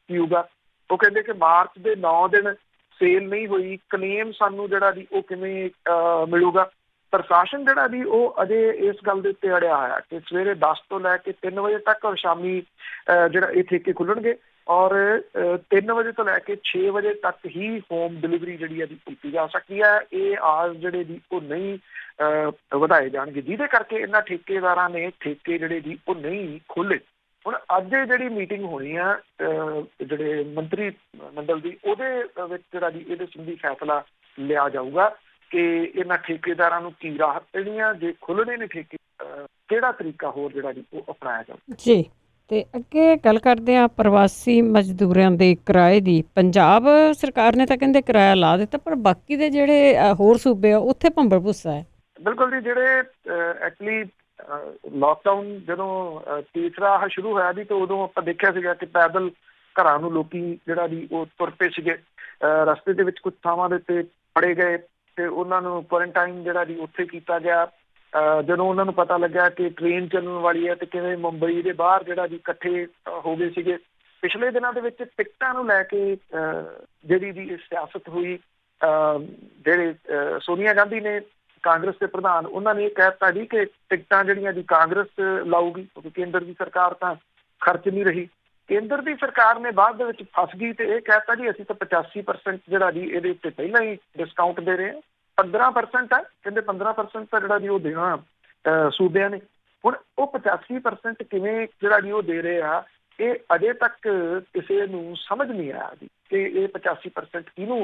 ਪੀਊਗਾ। ਉਹ ਕਹਿੰਦੇ ਕਿ ਮਾਰਚ ਦੇ 9 ਦਿਨ ਸੇਲ ਨਹੀਂ ਹੋਈ, ਕਲੇਮ ਸਾਨੂੰ ਜਿਹੜਾ ਦੀ ਉਹ ਕਿਵੇਂ ਮਿਲੂਗਾ। ਪ੍ਰਸ਼ਾਸਨ ਜਿਹੜਾ ਦੀ ਉਹ ਅਜੇ ਇਸ ਗੱਲ ਦੇ ਉੱਤੇ ਅੜਿਆ ਹੋਇਆ ਕਿ ਸਵੇਰੇ 10 ਤੋਂ ਲੈ ਕੇ 3 ਵਜੇ ਤੱਕ ਔਰ ਸ਼ਾਮੀ ਜਿਹੜਾ ਇਹ ਠੇਕੇ ਖੁੱਲਣਗੇ, ਔਰ 3 ਵਜੇ ਤੋਂ ਲੈ ਕੇ 6 ਵਜੇ ਤੱਕ ਹੀ ਹੋਮ ਡਿਲੀਵਰੀ ਜਿਹੜੀ ਹੈ ਕੀਤੀ ਜਾ ਸਕਦੀ ਹੈ। ਇਹ ਆਜ ਜਿਹੜੇ ਦੀ ਉਹ ਨਹੀਂ ਵਧਾਏ ਜਾਣਗੇ, ਜਿਹਦੇ ਕਰਕੇ ਇਹਨਾਂ ਠੇਕੇਦਾਰਾਂ ਨੇ ਠੇਕੇ ਜਿਹੜੇ ਦੀ ਉਹ ਨਹੀਂ ਖੋਲ੍ਹੇ। ਹੁਣ ਅੱਜ ਜਿਹੜੀ ਮੀਟਿੰਗ ਹੋਣੀ ਆ ਜਿਹੜੇ ਮੰਤਰੀ ਮੰਡਲ ਦੀ, ਉਹਦੇ ਵਿੱਚ ਜਿਹੜਾ ਜੀ ਇਹਦੇ ਸੰਬੰਧੀ ਫੈਸਲਾ ਲਿਆ ਜਾਊਗਾ ਕਿ ਇਹਨਾਂ ਠੇਕੇਦਾਰਾਂ ਨੂੰ ਕੀ ਰਾਹਤ ਦੇਣੀ ਆ, ਜੇ ਖੁੱਲ੍ਹਣੇ ਨੇ ਠੇਕੇ ਕਿਹੜਾ ਤਰੀਕਾ ਹੋਰ ਜਿਹੜਾ ਜੀ ਉਹ ਅਪਣਾਇਆ ਜਾਊਗਾ ਜੀ। ਤੇ ਅੱਗੇ ਗੱਲ ਕਰਦੇ ਆ ਪ੍ਰਵਾਸੀ ਮਜ਼ਦੂਰਾਂ ਦੇ ਕਿਰਾਏ ਦੀ। ਪੰਜਾਬ ਸਰਕਾਰ ਨੇ ਤਾਂ ਕਹਿੰਦੇ ਕਿਰਾਇਆ ਲਾ ਦਿੱਤਾ, ਪਰ ਬਾਕੀ ਦੇ ਜਿਹੜੇ ਹੋਰ ਸੂਬੇ ਆ ਉੱਥੇ ਭੰਬਲ ਭੁੱਸਾ ਹੈ। ਬਿਲਕੁਲ ਜੀ, ਜਿਹੜੇ ਐਕਚੁਅਲੀ ਲਾਕਡਾਊਨ ਜਦੋਂ ਤੀਸਰਾ ਸ਼ੁਰੂ ਹੋਇਆ ਸੀ ਤਾਂ ਉਦੋਂ ਆਪਾਂ ਦੇਖਿਆ ਸੀਗਾ ਕਿ ਪੈਦਲ ਘਰਾਂ ਨੂੰ ਲੋਕੀ ਜਿਹੜਾ ਦੀ ਉਹ ਤੁਰ ਪਏ ਸੀਗੇ। ਰਸਤੇ ਦੇ ਵਿੱਚ ਕੁਝ ਥਾਵਾਂ ਦੇ ਉੱਤੇ ਫੜੇ ਗਏ ਤੇ ਉਹਨਾਂ ਨੂੰ ਕੁਆਰੰਟਾਈਨ ਜਿਹੜਾ ਦੀ ਉੱਥੇ ਕੀਤਾ ਗਿਆ। ਜਦੋਂ ਉਹਨਾਂ ਨੂੰ ਪਤਾ ਲੱਗਾ ਕਿ ਟ੍ਰੇਨ ਚੱਲਣ ਵਾਲੀ ਹੈ ਤੇ ਕਿਵੇਂ ਮੁੰਬਈ ਦੇ ਬਾਹਰ ਜਿਹੜਾ ਜੀ ਇਕੱਠੇ ਹੋ ਗਏ ਸੀਗੇ। ਪਿਛਲੇ ਦਿਨਾਂ ਦੇ ਵਿੱਚ ਟਿਕਟਾਂ ਨੂੰ ਲੈ ਕੇ ਜਿਹੜੀ ਦੀ ਸਿਆਸਤ ਹੋਈ, ਜਿਹੜੇ ਸੋਨੀਆ ਗਾਂਧੀ ਨੇ ਕਾਂਗਰਸ ਦੇ ਪ੍ਰਧਾਨ, ਉਹਨਾਂ ਨੇ ਇਹ ਕਹਿ ਦਿੱਤਾ ਜੀ ਕਿ ਟਿਕਟਾਂ ਜਿਹੜੀਆਂ ਦੀ ਕਾਂਗਰਸ ਲਾਊਗੀ, ਕਿਉਂਕਿ ਕੇਂਦਰ ਦੀ ਸਰਕਾਰ ਤਾਂ ਖਰਚ ਨਹੀਂ ਰਹੀ। ਕੇਂਦਰ ਦੀ ਸਰਕਾਰ ਨੇ ਬਾਅਦ ਦੇ ਵਿੱਚ ਫਸ ਗਈ ਤੇ ਇਹ ਕਹਿ ਦਿੱਤਾ ਜੀ ਅਸੀਂ ਤਾਂ 85% ਜਿਹੜਾ ਜੀ ਇਹਦੇ ਉੱਤੇ ਪਹਿਲਾਂ ਹੀ ਡਿਸਕਾਊਂਟ ਦੇ ਰਹੇ ਹਾਂ। 15% ਹੈ, ਕਹਿੰਦੇ 15% ਤਾਂ ਜਿਹੜਾ ਜੀ ਉਹ ਦੇਣਾ ਸੂਬਿਆਂ ਨੇ। ਹੁਣ ਉਹ 85% ਕਿਵੇਂ ਜਿਹੜਾ ਜੀ ਉਹ ਦੇ ਰਹੇ ਆ, ਇਹ ਅਜੇ ਤੱਕ ਕਿਸੇ ਨੂੰ ਸਮਝ ਨਹੀਂ ਆਇਆ ਜੀ ਕਿ ਇਹ 85% ਕਿਹਨੂੰ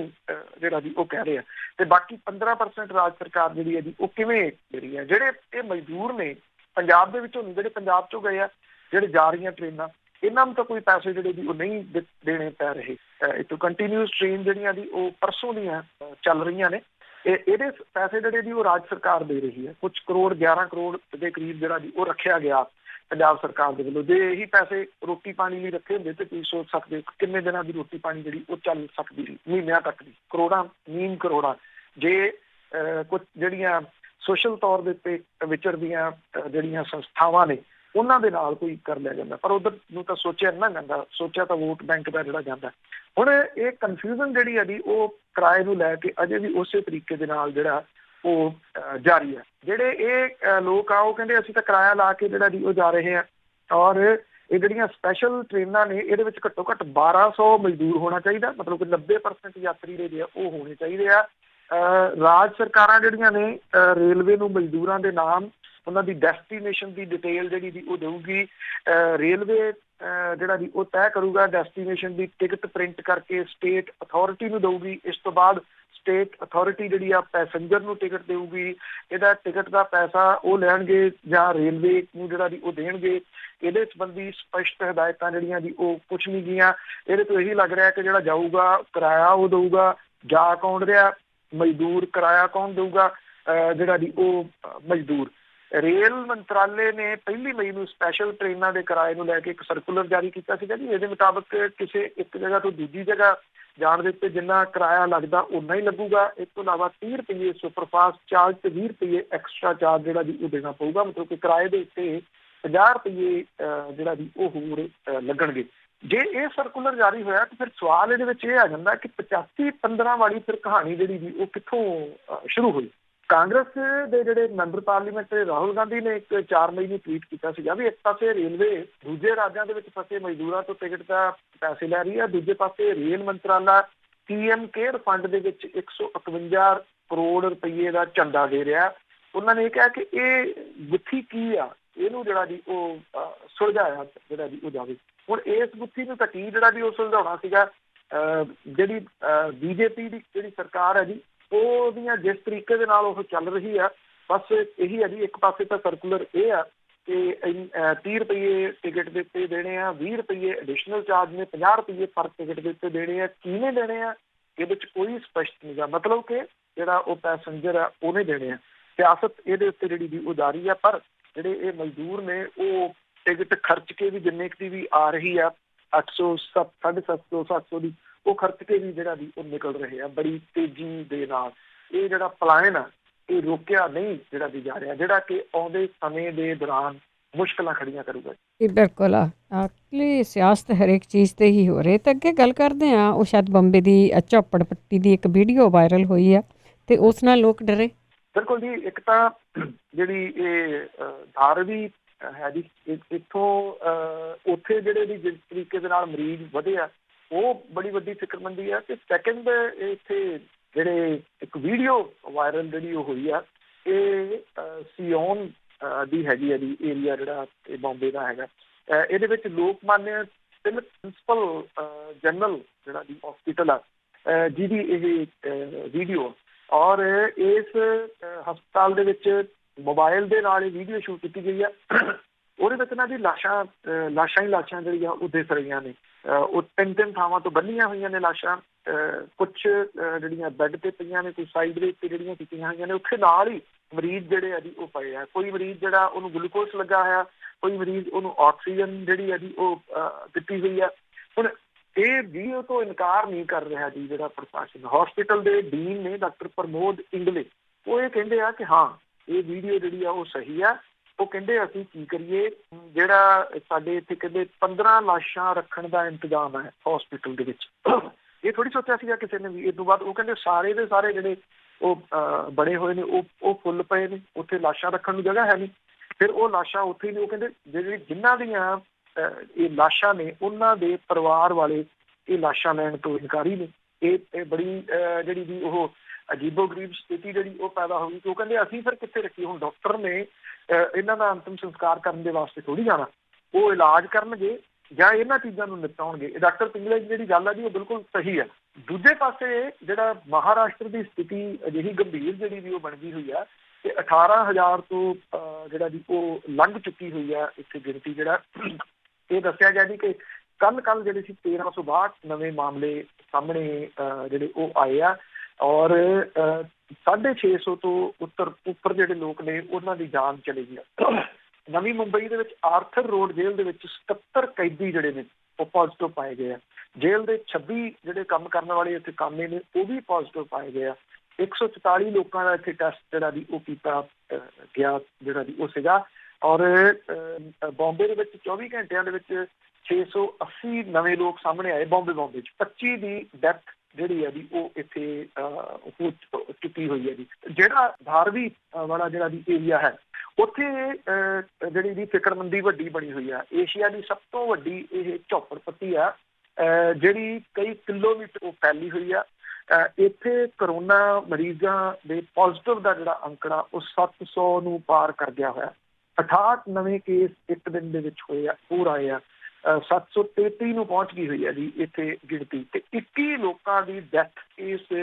ਜਿਹੜਾ ਜੀ ਉਹ ਕਹਿ ਰਹੇ ਆ, ਤੇ ਬਾਕੀ 15% ਰਾਜ ਸਰਕਾਰ ਜਿਹੜੀ ਹੈ ਜੀ ਉਹ ਕਿਵੇਂ ਦੇ ਰਹੀ ਹੈ। ਜਿਹੜੇ ਇਹ ਮਜ਼ਦੂਰ ਨੇ ਪੰਜਾਬ ਦੇ ਵਿੱਚੋਂ, ਜਿਹੜੇ ਪੰਜਾਬ ਚੋਂ ਗਏ ਆ, ਜਿਹੜੇ ਜਾ ਰਹੀਆਂ ਟ੍ਰੇਨਾਂ, ਇਹਨਾਂ ਨੂੰ ਤਾਂ ਕੋਈ ਪੈਸੇ ਜਿਹੜੇ ਜੀ ਉਹ ਨਹੀਂ ਦੇਣੇ ਪੈ ਰਹੇ। ਇੱਥੋਂ ਕੰਟੀਨਿਊਸ ਟ੍ਰੇਨ ਜਿਹੜੀਆਂ ਦੀ ਉਹ ਪਰਸੋਂ ਦੀਆਂ ਚੱਲ ਰਹੀਆਂ ਨੇ, ਇਹਦੇ ਪੈਸੇ ਜਿਹੜੇ ਜੀ ਉਹ ਰਾਜ ਸਰਕਾਰ ਦੇ ਰਹੀ ਹੈ। ਕੁਝ ਕਰੋੜ, 11 ਕਰੋੜ ਦੇ ਕਰੀਬ ਜਿਹੜਾ ਜੀ ਉਹ ਰੱਖਿਆ ਗਿਆ ਪੰਜਾਬ ਸਰਕਾਰ ਦੇ ਵੱਲੋਂ। ਜੇ ਇਹੀ ਪੈਸੇ ਰੋਟੀ ਪਾਣੀ ਲਈ ਰੱਖੇ ਹੁੰਦੇ ਤੇ ਤੁਸੀਂ ਸੋਚ ਸਕਦੇ ਕਿੰਨੇ ਦਿਨਾਂ ਦੀ ਰੋਟੀ ਪਾਣੀ ਜਿਹੜੀ ਉਹ ਚੱਲ ਸਕਦੀ ਸੀ, ਮਹੀਨਿਆਂ ਤੱਕ ਦੀ, ਕਰੋੜਾਂ ਨੀਮ ਕਰੋੜਾਂ। ਜੇ ਕੁਝ ਜਿਹੜੀਆਂ ਸੋਸ਼ਲ ਤੌਰ ਦੇ ਉੱਤੇ ਵਿਚਰਦੀਆਂ ਜਿਹੜੀਆਂ ਸੰਸਥਾਵਾਂ ਨੇ ਉਹਨਾਂ ਦੇ ਨਾਲ ਕੋਈ ਕਰ ਲਿਆ ਜਾਂਦਾ, ਪਰ ਉਧਰ ਨੂੰ ਤਾਂ ਸੋਚਿਆ ਨਾ ਜਾਂਦਾ, ਸੋਚਿਆ ਤਾਂ ਵੋਟ ਬੈਂਕ ਦਾ ਜਿਹੜਾ ਜਾਂਦਾ। ਹੁਣ ਇਹ ਕਨਫਿਊਜ਼ਨ ਜਿਹੜੀ ਹੈ ਜੀ ਉਹ ਕਿਰਾਏ ਨੂੰ ਲੈ ਕੇ ਅਜੇ ਵੀ ਉਸੇ ਤਰੀਕੇ ਦੇ ਨਾਲ ਜਿਹੜਾ ਉਹ ਜਾਰੀ ਹੈ। ਜਿਹੜੇ ਇਹ ਲੋਕ ਆ ਉਹ ਕਹਿੰਦੇ ਅਸੀਂ ਤਾਂ ਕਿਰਾਇਆ ਲਾ ਕੇ ਜਿਹੜਾ ਜੀ ਉਹ ਜਾ ਰਹੇ ਆ, ਔਰ ਇਹ ਜਿਹੜੀਆਂ ਸਪੈਸ਼ਲ ਟ੍ਰੇਨਾਂ ਨੇ ਇਹਦੇ ਵਿੱਚ ਘੱਟੋ ਘੱਟ 1200 ਮਜ਼ਦੂਰ ਹੋਣਾ ਚਾਹੀਦਾ, ਮਤਲਬ ਕਿ 90% ਯਾਤਰੀ ਜਿਹੜੇ ਆ ਉਹ ਹੋਣੇ ਚਾਹੀਦੇ ਆ। ਰਾਜ ਸਰਕਾਰਾਂ ਜਿਹੜੀਆਂ ਨੇ ਰੇਲਵੇ ਨੂੰ ਮਜ਼ਦੂਰਾਂ ਦੇ ਨਾਮ, ਉਹਨਾਂ ਦੀ ਡੈਸਟੀਨੇਸ਼ਨ ਦੀ ਡਿਟੇਲ ਜਿਹੜੀ ਦੀ ਉਹ ਦੇਊਗੀ। ਰੇਲਵੇ ਜਿਹੜਾ ਦੀ ਉਹ ਤੈਅ ਕਰੂਗਾ ਡੈਸਟੀਨੇਸ਼ਨ ਦੀ ਟਿਕਟ ਪ੍ਰਿੰਟ ਕਰਕੇ ਸਟੇਟ ਅਥਾਰਟੀ ਨੂੰ ਦੇਊਗੀ। ਇਸ ਤੋਂ ਬਾਅਦ ਸਟੇਟ ਅਥਾਰਟੀ ਜਿਹੜੀ ਆ ਪੈਸੇਂਜਰ ਨੂੰ ਟਿਕਟ ਦੇਊਗੀ। ਇਹਦਾ ਟਿਕਟ ਦਾ ਪੈਸਾ ਉਹ ਲੈਣਗੇ ਜਾਂ ਰੇਲਵੇ ਨੂੰ ਜਿਹੜਾ ਦੀ ਉਹ ਦੇਣਗੇ। ਇਹਦੇ ਸੰਬੰਧੀ ਸਪਸ਼ਟ ਹਦਾਇਤਾਂ ਜਿਹੜੀਆਂ ਦੀ ਉਹ ਕੁਛ ਨਹੀਂ ਗਈਆਂ। ਇਹਦੇ ਤੋਂ ਇਹੀ ਲੱਗ ਰਿਹਾ ਕਿ ਜਿਹੜਾ ਜਾਊਗਾ ਕਿਰਾਇਆ ਉਹ ਦੇਊਗਾ, ਜਾ ਕੌਣ ਰਿਹਾ, ਮਜ਼ਦੂਰ ਕਿਰਾਇਆ ਕੌਣ ਦੇਊਗਾ, ਜਿਹੜਾ ਦੀ ਉਹ ਮਜ਼ਦੂਰ। ਰੇਲ ਮੰਤਰਾਲੇ ਨੇ 1 ਮਈ ਨੂੰ ਸਪੈਸ਼ਲ ਟ੍ਰੇਨਾਂ ਦੇ ਕਿਰਾਏ ਨੂੰ ਲੈ ਕੇ ਇੱਕ ਸਰਕੂਲਰ ਜਾਰੀ ਕੀਤਾ ਸੀਗਾ ਜੀ। ਇਹਦੇ ਮੁਤਾਬਕ ਕਿਸੇ ਇੱਕ ਜਗ੍ਹਾ ਤੋਂ ਦੂਜੀ ਜਗ੍ਹਾ ਜਾਣ ਦੇ ਉੱਤੇ ਜਿੰਨਾ ਕਿਰਾਇਆ ਲੱਗਦਾ ਓਨਾ ਹੀ ਲੱਗੂਗਾ। ਇਸ ਤੋਂ ਇਲਾਵਾ 30 ਰੁਪਏ ਸੁਪਰਫਾਸਟ ਚਾਰਜ ਤੇ 20 ਰੁਪਏ ਐਕਸਟਰਾ ਚਾਰਜ ਜਿਹੜਾ ਜੀ ਉਹ ਦੇਣਾ ਪਊਗਾ। ਮਤਲਬ ਕਿ ਕਿਰਾਏ ਦੇ ਉੱਤੇ 50 ਰੁਪਏ ਜਿਹੜਾ ਜੀ ਉਹ ਹੋਰ ਲੱਗਣਗੇ। ਜੇ ਇਹ ਸਰਕੂਲਰ ਜਾਰੀ ਹੋਇਆ ਤਾਂ ਫਿਰ ਸਵਾਲ ਇਹਦੇ ਵਿੱਚ ਇਹ ਆ ਜਾਂਦਾ ਕਿ 85-15 ਵਾਲੀ ਫਿਰ ਕਹਾਣੀ ਜਿਹੜੀ ਜੀ ਉਹ ਕਿੱਥੋਂ ਸ਼ੁਰੂ ਹੋਈ। ਕਾਂਗਰਸ ਦੇ ਜਿਹੜੇ ਮੈਂਬਰ ਪਾਰਲੀਮੈਂਟ ਰਾਹੁਲ ਗਾਂਧੀ ਨੇ ਇੱਕ 4 ਮਈ ਨੂੰ ਟਵੀਟ ਕੀਤਾ ਸੀਗਾ ਵੀ ਇੱਕ ਪਾਸੇ ਰੇਲਵੇ ਦੂਜੇ ਰਾਜਾਂ ਦੇ ਵਿੱਚ ਫਸੇ ਮਜ਼ਦੂਰਾਂ ਤੋਂ ਟਿਕਟ ਦਾ ਪੈਸੇ ਲੈ ਰਹੀ ਹੈ, ਦੂਜੇ ਪਾਸੇ ਰੇਲ ਮੰਤਰਾਲਾ PM ਕੇਅਰ ਫੰਡ ਦੇ ਵਿੱਚ 151 ਕਰੋੜ ਰੁਪਏ ਦਾ ਝੰਡਾ ਦੇ ਰਿਹਾ। ਉਹਨਾਂ ਨੇ ਇਹ ਕਿਹਾ ਕਿ ਇਹ ਗੁੱਥੀ ਕੀ ਆ, ਇਹਨੂੰ ਜਿਹੜਾ ਜੀ ਉਹ ਸੁਲਝਾਇਆ ਜਿਹੜਾ ਜੀ ਉਹ ਜਾਵੇ। ਹੁਣ ਇਸ ਗੁੱਥੀ ਨੂੰ ਤਾਂ ਕੀ ਜਿਹੜਾ ਜੀ ਉਹ ਸੁਲਝਾਉਣਾ ਸੀਗਾ। ਜਿਹੜੀ BJP ਦੀ ਜਿਹੜੀ ਸਰਕਾਰ ਹੈ ਜੀ ਉਹਦੀਆਂ ਜਿਸ ਤਰੀਕੇ ਦੇ ਨਾਲ ਉਹ ਚੱਲ ਰਹੀ ਆ, ਬਸ ਇਹੀ ਹੈ ਜੀ। ਇੱਕ ਪਾਸੇ ਤਾਂ ਸਰਕੂਲਰ ਇਹ ਆ ਕਿ 30 ਰੁਪਏ ਟਿਕਟ ਦੇ ਉੱਤੇ ਦੇਣੇ ਆ, 20 ਰੁਪਏ ਐਡੀਸ਼ਨਲ ਚਾਰਜ ਨੇ, 50 ਰੁਪਏ ਪਰ ਟਿਕਟ ਦੇ ਉੱਤੇ ਦੇਣੇ ਆ, ਕਿਵੇਂ ਦੇਣੇ ਆ ਇਹਦੇ ਵਿੱਚ ਕੋਈ ਸਪਸ਼ਟ ਨਹੀਂ ਗਾ। ਮਤਲਬ ਕਿ ਜਿਹੜਾ ਉਹ ਪੈਸੰਜਰ ਆ ਉਹਨੇ ਦੇਣੇ ਆ। ਸਿਆਸਤ ਇਹਦੇ ਉੱਤੇ ਜਿਹੜੀ ਵੀ ਉਹ ਜਾਰੀ ਆ, ਪਰ ਜਿਹੜੇ ਇਹ ਮਜ਼ਦੂਰ ਨੇ ਉਹ ਟਿਕਟ ਖਰਚ ਕੇ ਵੀ ਜਿੰਨੇ ਦੀ ਵੀ ਆ ਰਹੀ ਆ 800 750 700 ਦੀ, ਉਹ ਖਰਚ ਕੇ ਵੀ ਜਿਹੜਾ ਵੀ ਉਹ ਨਿਕਲ ਰਹੇ ਆ ਬੜੀ ਤੇਜ਼ੀ ਦੇ ਨਾਲ। ਇਹ ਜਿਹੜਾ ਪਲਾਇਨ ਆ ਇਹ ਰੋਕਿਆ ਨਹੀਂ ਜਿਹੜਾ ਵੀ ਜਾ ਰਿਹਾ, ਜਿਹੜਾ ਕਿ ਆਉਂਦੇ ਸਮੇਂ ਦੇ ਦੌਰਾਨ ਮੁਸ਼ਕਲਾਂ ਖੜੀਆਂ ਕਰੂਗਾ। ਇਹ ਬਿਲਕੁਲ ਅਕਲੀ ਸਿਆਸਤ ਹਰੇਕ ਚੀਜ਼ ਤੇ ਹੀ ਹੋ ਰਹੀ। ਤਾਂ ਅੱਗੇ ਗੱਲ ਕਰਦੇ ਹਾਂ, ਉਹ ਸ਼ਾਇਦ ਬੰਬੇ ਦੀ ਝੋਪੜ ਪੱਟੀ ਦੀ ਇੱਕ ਵੀਡੀਓ ਵਾਇਰਲ ਹੋਈ ਆ ਤੇ ਉਸ ਨਾਲ ਲੋਕ ਡਰੇ। ਬਿਲਕੁਲ ਜੀ, ਇੱਕ ਤਾਂ ਜਿਹੜੀ ਇਹ ਧਾਰਵੀ ਹੈ ਜੀ, ਇੱਥੋਂ ਉੱਥੇ ਜਿਹੜੇ ਵੀ ਜਿਸ ਤਰੀਕੇ ਦੇ ਨਾਲ ਮਰੀਜ਼ ਵਧੇ ਆ ਉਹ ਬੜੀ ਵੱਡੀ ਫਿਕਰਮੰਦੀ ਆ। ਤੇ ਸੈਕਿੰਡ ਇੱਥੇ ਜਿਹੜੇ ਇੱਕ ਵੀਡੀਓ ਵਾਇਰਲ ਜਿਹੜੀ ਉਹ ਹੋਈ ਆ, ਇਹ ਸਿਓਨ ਦੀ ਹੈਗੀ ਆ ਜੀ ਏਰੀਆ ਜਿਹੜਾ ਇਹ ਬੰਬੇ ਦਾ ਹੈਗਾ। ਇਹਦੇ ਵਿੱਚ ਲੋਕ ਮਾਨਯ ਤਿਲਕ ਪ੍ਰਿੰਸੀਪਲ ਜਨਰਲ ਜਿਹੜਾ ਦੀ ਹਸਪੀਟਲ ਆ ਜਿਹਦੀ ਇਹ ਵੀਡੀਓ, ਔਰ ਇਸ ਹਸਪਤਾਲ ਦੇ ਵਿੱਚ ਮੋਬਾਈਲ ਦੇ ਨਾਲ ਇਹ ਵੀਡੀਓ ਸ਼ੂਟ ਕੀਤੀ ਗਈ ਆ। ਉਹਦੇ ਵਿੱਚ ਨਾ ਜੀ ਲਾਸ਼ਾਂ ਹੀ ਲਾਸ਼ਾਂ ਜਿਹੜੀਆਂ ਉਹ ਦਿਸ ਰਹੀਆਂ ਨੇ। ਉਹ ਤਿੰਨ ਥਾਵਾਂ ਤੋਂ ਬੰਨੀਆਂ ਹੋਈਆਂ ਨੇ ਲਾਸ਼ਾਂ, ਕੁਛ ਜਿਹੜੀਆਂ ਬੈੱਡ ਤੇ ਪਈਆਂ ਨੇ, ਕੋਈ ਸਾਈਡ ਦੇ ਉੱਤੇ ਜਿਹੜੀਆਂ ਕੀਤੀਆਂ ਹੋਈਆਂ ਨੇ। ਉੱਥੇ ਨਾਲ ਹੀ ਮਰੀਜ਼ ਜਿਹੜੇ ਆ ਜੀ ਉਹ ਪਏ ਆ। ਕੋਈ ਮਰੀਜ਼ ਜਿਹੜਾ ਉਹਨੂੰ ਗਲੂਕੋਸ ਲੱਗਾ ਹੋਇਆ, ਕੋਈ ਮਰੀਜ਼ ਉਹਨੂੰ ਆਕਸੀਜਨ ਜਿਹੜੀ ਆ ਜੀ ਉਹ ਦਿੱਤੀ ਹੋਈ ਆ। ਹੁਣ ਇਹ ਵੀਡੀਓ ਤੋਂ ਇਨਕਾਰ ਨਹੀਂ ਕਰ ਰਿਹਾ ਜੀ ਜਿਹੜਾ ਪ੍ਰਸ਼ਾਸਨ। ਹਸਪੀਟਲ ਦੇ ਡੀਨ ਨੇ ਡਾਕਟਰ ਪ੍ਰਮੋਦ ਇੰਗਲੇ, ਉਹ ਇਹ ਕਹਿੰਦੇ ਆ ਕਿ ਹਾਂ ਇਹ ਵੀਡੀਓ ਜਿਹੜੀ ਆ ਉਹ ਸਹੀ ਆ। ਉਹ ਕਹਿੰਦੇ ਅਸੀਂ ਕੀ ਕਰੀਏ, ਜਿਹੜਾ ਸਾਡੇ ਇੱਥੇ ਕਹਿੰਦੇ 15 ਲਾਸ਼ਾਂ ਰੱਖਣ ਦਾ ਇੰਤਜ਼ਾਮ ਹੈ ਹਸਪੀਟਲ ਦੇ ਵਿੱਚ। ਇਹ ਥੋੜੀ ਸੋਚਿਆ ਸੀਗਾ ਕਿਸੇ ਨੇ ਵੀ। ਇਸ ਤੋਂ ਬਾਅਦ ਉਹ ਕਹਿੰਦੇ ਸਾਰੇ ਦੇ ਸਾਰੇ ਜਿਹੜੇ ਉਹ ਬਣੇ ਹੋਏ ਨੇ ਉਹ ਫੁੱਲ ਪਏ ਨੇ, ਉੱਥੇ ਲਾਸ਼ਾਂ ਰੱਖਣ ਨੂੰ ਜਗ੍ਹਾ ਹੈ ਨਹੀਂ। ਫਿਰ ਉਹ ਲਾਸ਼ਾਂ ਉੱਥੇ ਹੀ ਨੇ। ਉਹ ਕਹਿੰਦੇ ਜਿਹੜੇ ਜਿਨ੍ਹਾਂ ਦੀਆਂ ਇਹ ਲਾਸ਼ਾਂ ਨੇ ਉਹਨਾਂ ਦੇ ਪਰਿਵਾਰ ਵਾਲੇ ਇਹ ਲਾਸ਼ਾਂ ਲੈਣ ਤੋਂ ਇਨਕਾਰੀ ਨੇ। ਇਹ ਬੜੀ ਜਿਹੜੀ ਵੀ ਉਹ ਅਜੀਬੋ ਗਰੀਬ ਸਥਿਤੀ ਜਿਹੜੀ ਉਹ ਪੈਦਾ ਹੋ ਗਈ। ਉਹ ਕਹਿੰਦੇ ਅਸੀਂ ਫਿਰ ਕਿੱਥੇ ਰੱਖੀਏ। ਹੁਣ ਡਾਕਟਰ ਨੇ ਇਹਨਾਂ ਦਾ ਅੰਤਿਮ ਸੰਸਕਾਰ ਕਰਨ ਦੇ ਵਾਸਤੇ ਥੋੜੀ ਜਾਣਾ, ਉਹ ਇਲਾਜ ਕਰਨਗੇ ਜਾਂ ਇਹਨਾਂ ਚੀਜ਼ਾਂ ਨੂੰ ਨਿਪਟਾਉਣਗੇ। ਇਹ ਡਾਕਟਰ ਪਿੰਗਲੇ ਦੀ ਜਿਹੜੀ ਗੱਲ ਹੈ ਜੀ ਉਹ ਬਿਲਕੁਲ ਸਹੀ ਹੈ। ਦੂਜੇ ਪਾਸੇ ਜਿਹੜਾ ਮਹਾਰਾਸ਼ਟਰ ਦੀ ਸਥਿਤੀ ਅਜਿਹੀ ਗੰਭੀਰ ਜਿਹੜੀ ਵੀ ਉਹ ਬਣ ਗਈ ਹੋਈ ਆ ਤੇ 18,000 ਤੋਂ ਜਿਹੜਾ ਜੀ ਉਹ ਲੰਘ ਚੁੱਕੀ ਹੋਈ ਆ ਇੱਥੇ ਗਿਣਤੀ। ਜਿਹੜਾ ਇਹ ਦੱਸਿਆ ਗਿਆ ਜੀ ਕਿ ਕੱਲ ਜਿਹੜੇ ਸੀ 1362 ਨਵੇਂ ਮਾਮਲੇ ਸਾਹਮਣੇ ਜਿਹੜੇ ਉਹ ਆਏ ਆ, ਔਰ 650 ਤੋਂ ਉੱਪਰ ਜਿਹੜੇ ਲੋਕ ਨੇ ਉਹਨਾਂ ਦੀ ਜਾਨ ਚਲੀ ਗਈ। ਨਵੀਂ ਮੁੰਬਈ ਦੇ ਵਿੱਚ ਆਰਥਰ ਰੋਡ ਜੇਲ੍ਹ ਦੇ ਵਿੱਚ 77 ਕੈਦੀ ਜਿਹੜੇ ਨੇ ਉਹ ਪੋਜ਼ਿਟਿਵ ਪਾਏ ਗਏ ਆ। ਜੇਲ੍ਹ ਦੇ 26 ਜਿਹੜੇ ਕੰਮ ਕਰਨ ਵਾਲੇ ਇੱਥੇ ਕਾਮੇ ਨੇ ਉਹ ਵੀ ਪੋਜ਼ਿਟਿਵ ਪਾਏ ਗਏ ਆ। 144 ਲੋਕਾਂ ਦਾ ਇੱਥੇ ਟੈਸਟ ਜਿਹੜਾ ਦੀ ਉਹ ਕੀਤਾ ਗਿਆ ਜਿਹੜਾ ਦੀ ਉਹ ਸੀਗਾ। ਔਰ ਬੰਬੇ ਦੇ ਵਿੱਚ 24 ਘੰਟਿਆਂ ਦੇ ਵਿੱਚ 680 ਨਵੇਂ ਲੋਕ ਸਾਹਮਣੇ ਆਏ। ਬੰਬੇ 'ਚ 25 ਦੀ ਡੈਥ ਜਿਹੜੀ ਹੈ ਜੀ ਉਹ ਇੱਥੇ ਹੋ ਚੁੱਕੀ ਹੋਈ ਹੈ ਜੀ। ਜਿਹੜਾ ਧਾਰਵੀ ਵਾਲਾ ਜਿਹੜਾ ਦੀ ਏਰੀਆ ਹੈ ਉੱਥੇ ਜਿਹੜੀ ਦੀ ਫਿਕਰਮੰਦੀ ਵੱਡੀ ਬਣੀ ਹੋਈ ਆ। ਏਸ਼ੀਆ ਦੀ ਸਭ ਤੋਂ ਵੱਡੀ ਇਹ ਝੋਪੜ ਪੱਟੀ ਆ ਜਿਹੜੀ ਕਈ ਕਿਲੋਮੀਟਰ ਉਹ ਫੈਲੀ ਹੋਈ ਆ। ਇੱਥੇ ਕਰੋਨਾ ਮਰੀਜ਼ਾਂ ਦੇ ਪੋਜ਼ਿਟਿਵ ਦਾ ਜਿਹੜਾ ਅੰਕੜਾ ਉਹ 700 ਨੂੰ ਪਾਰ ਕਰ ਗਿਆ ਹੋਇਆ। 68 ਨਵੇਂ ਕੇਸ ਇੱਕ ਦਿਨ ਦੇ ਵਿੱਚ ਹੋਏ ਆ, ਹੋਰ ਆਏ ਆ। 733 ਨੂੰ ਪਹੁੰਚ ਗਈ ਹੋਈ ਹੈ ਜੀ ਇੱਥੇ ਗਿਣਤੀ। ਤੇ 21 ਲੋਕਾਂ ਦੀ ਡੈਥ ਇਸ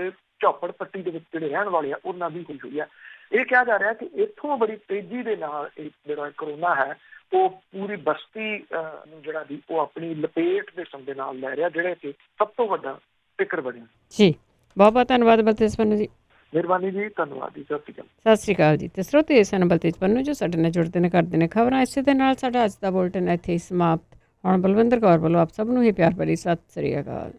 ਝੋਪੜ ਪੱਟੀ ਦੇ ਵਿੱਚ ਜਿਹੜੇ ਰਹਿਣ ਵਾਲੇ ਆ ਉਹਨਾਂ ਦੀ ਹੋਈ ਹੋਈ ਆ। ਇਹ ਕਿਹਾ ਜਾ ਰਿਹਾ ਕਿ ਇੱਥੋਂ ਬੜੀ ਤੇਜ਼ੀ ਦੇ ਨਾਲ ਇਹ ਜਿਹੜਾ ਕਰੋਨਾ ਹੈ ਉਹ ਪੂਰੀ ਬਸਤੀ ਨੂੰ ਜਿਹੜਾ ਦੀ ਉਹ ਆਪਣੀ ਲਪੇਟ ਦੇ ਸੰਦੇ ਨਾਲ ਲੈ ਰਿਹਾ, ਜਿਹੜਾ ਕਿ ਸਭ ਤੋਂ ਵੱਡਾ ਫਿਕਰ ਬਣਿਆ ਜੀ। ਬਹੁਤ ਬਹੁਤ ਧੰਨਵਾਦ ਬਲਤੇਜ ਪੰਨੂ ਜੀ। ਮਿਹਰਬਾਨੀ ਜੀ, ਧੰਨਵਾਦ ਜੀ, ਸਤਿ ਸ਼੍ਰੀ ਅਕਾਲ ਜੀ। ਤੇ ਸਰੋਤੇ ਸਨ ਬਲਤੇਜ ਪੰਨੂ ਜੋ ਸਾਡੇ ਨਾਲ ਜੁੜਦੇ ਨੇ, ਕਰਦੇ ਨੇ ਖਬਰਾਂ। ਇਸੇ ਦੇ ਨਾਲ ਸਾਡਾ ਅੱਜ ਦਾ ਬੁਲਟਨ ਇੱਥੇ ਹੀ ਸਮਾਪਤ। ਹੁਣ ਬਲਵਿੰਦਰ ਕੌਰ ਵੱਲੋਂ ਆਪ ਸਭ ਨੂੰ ਹੀ ਪਿਆਰ ਭਰੀ ਸਤਿ ਸ੍ਰੀ ਅਕਾਲ।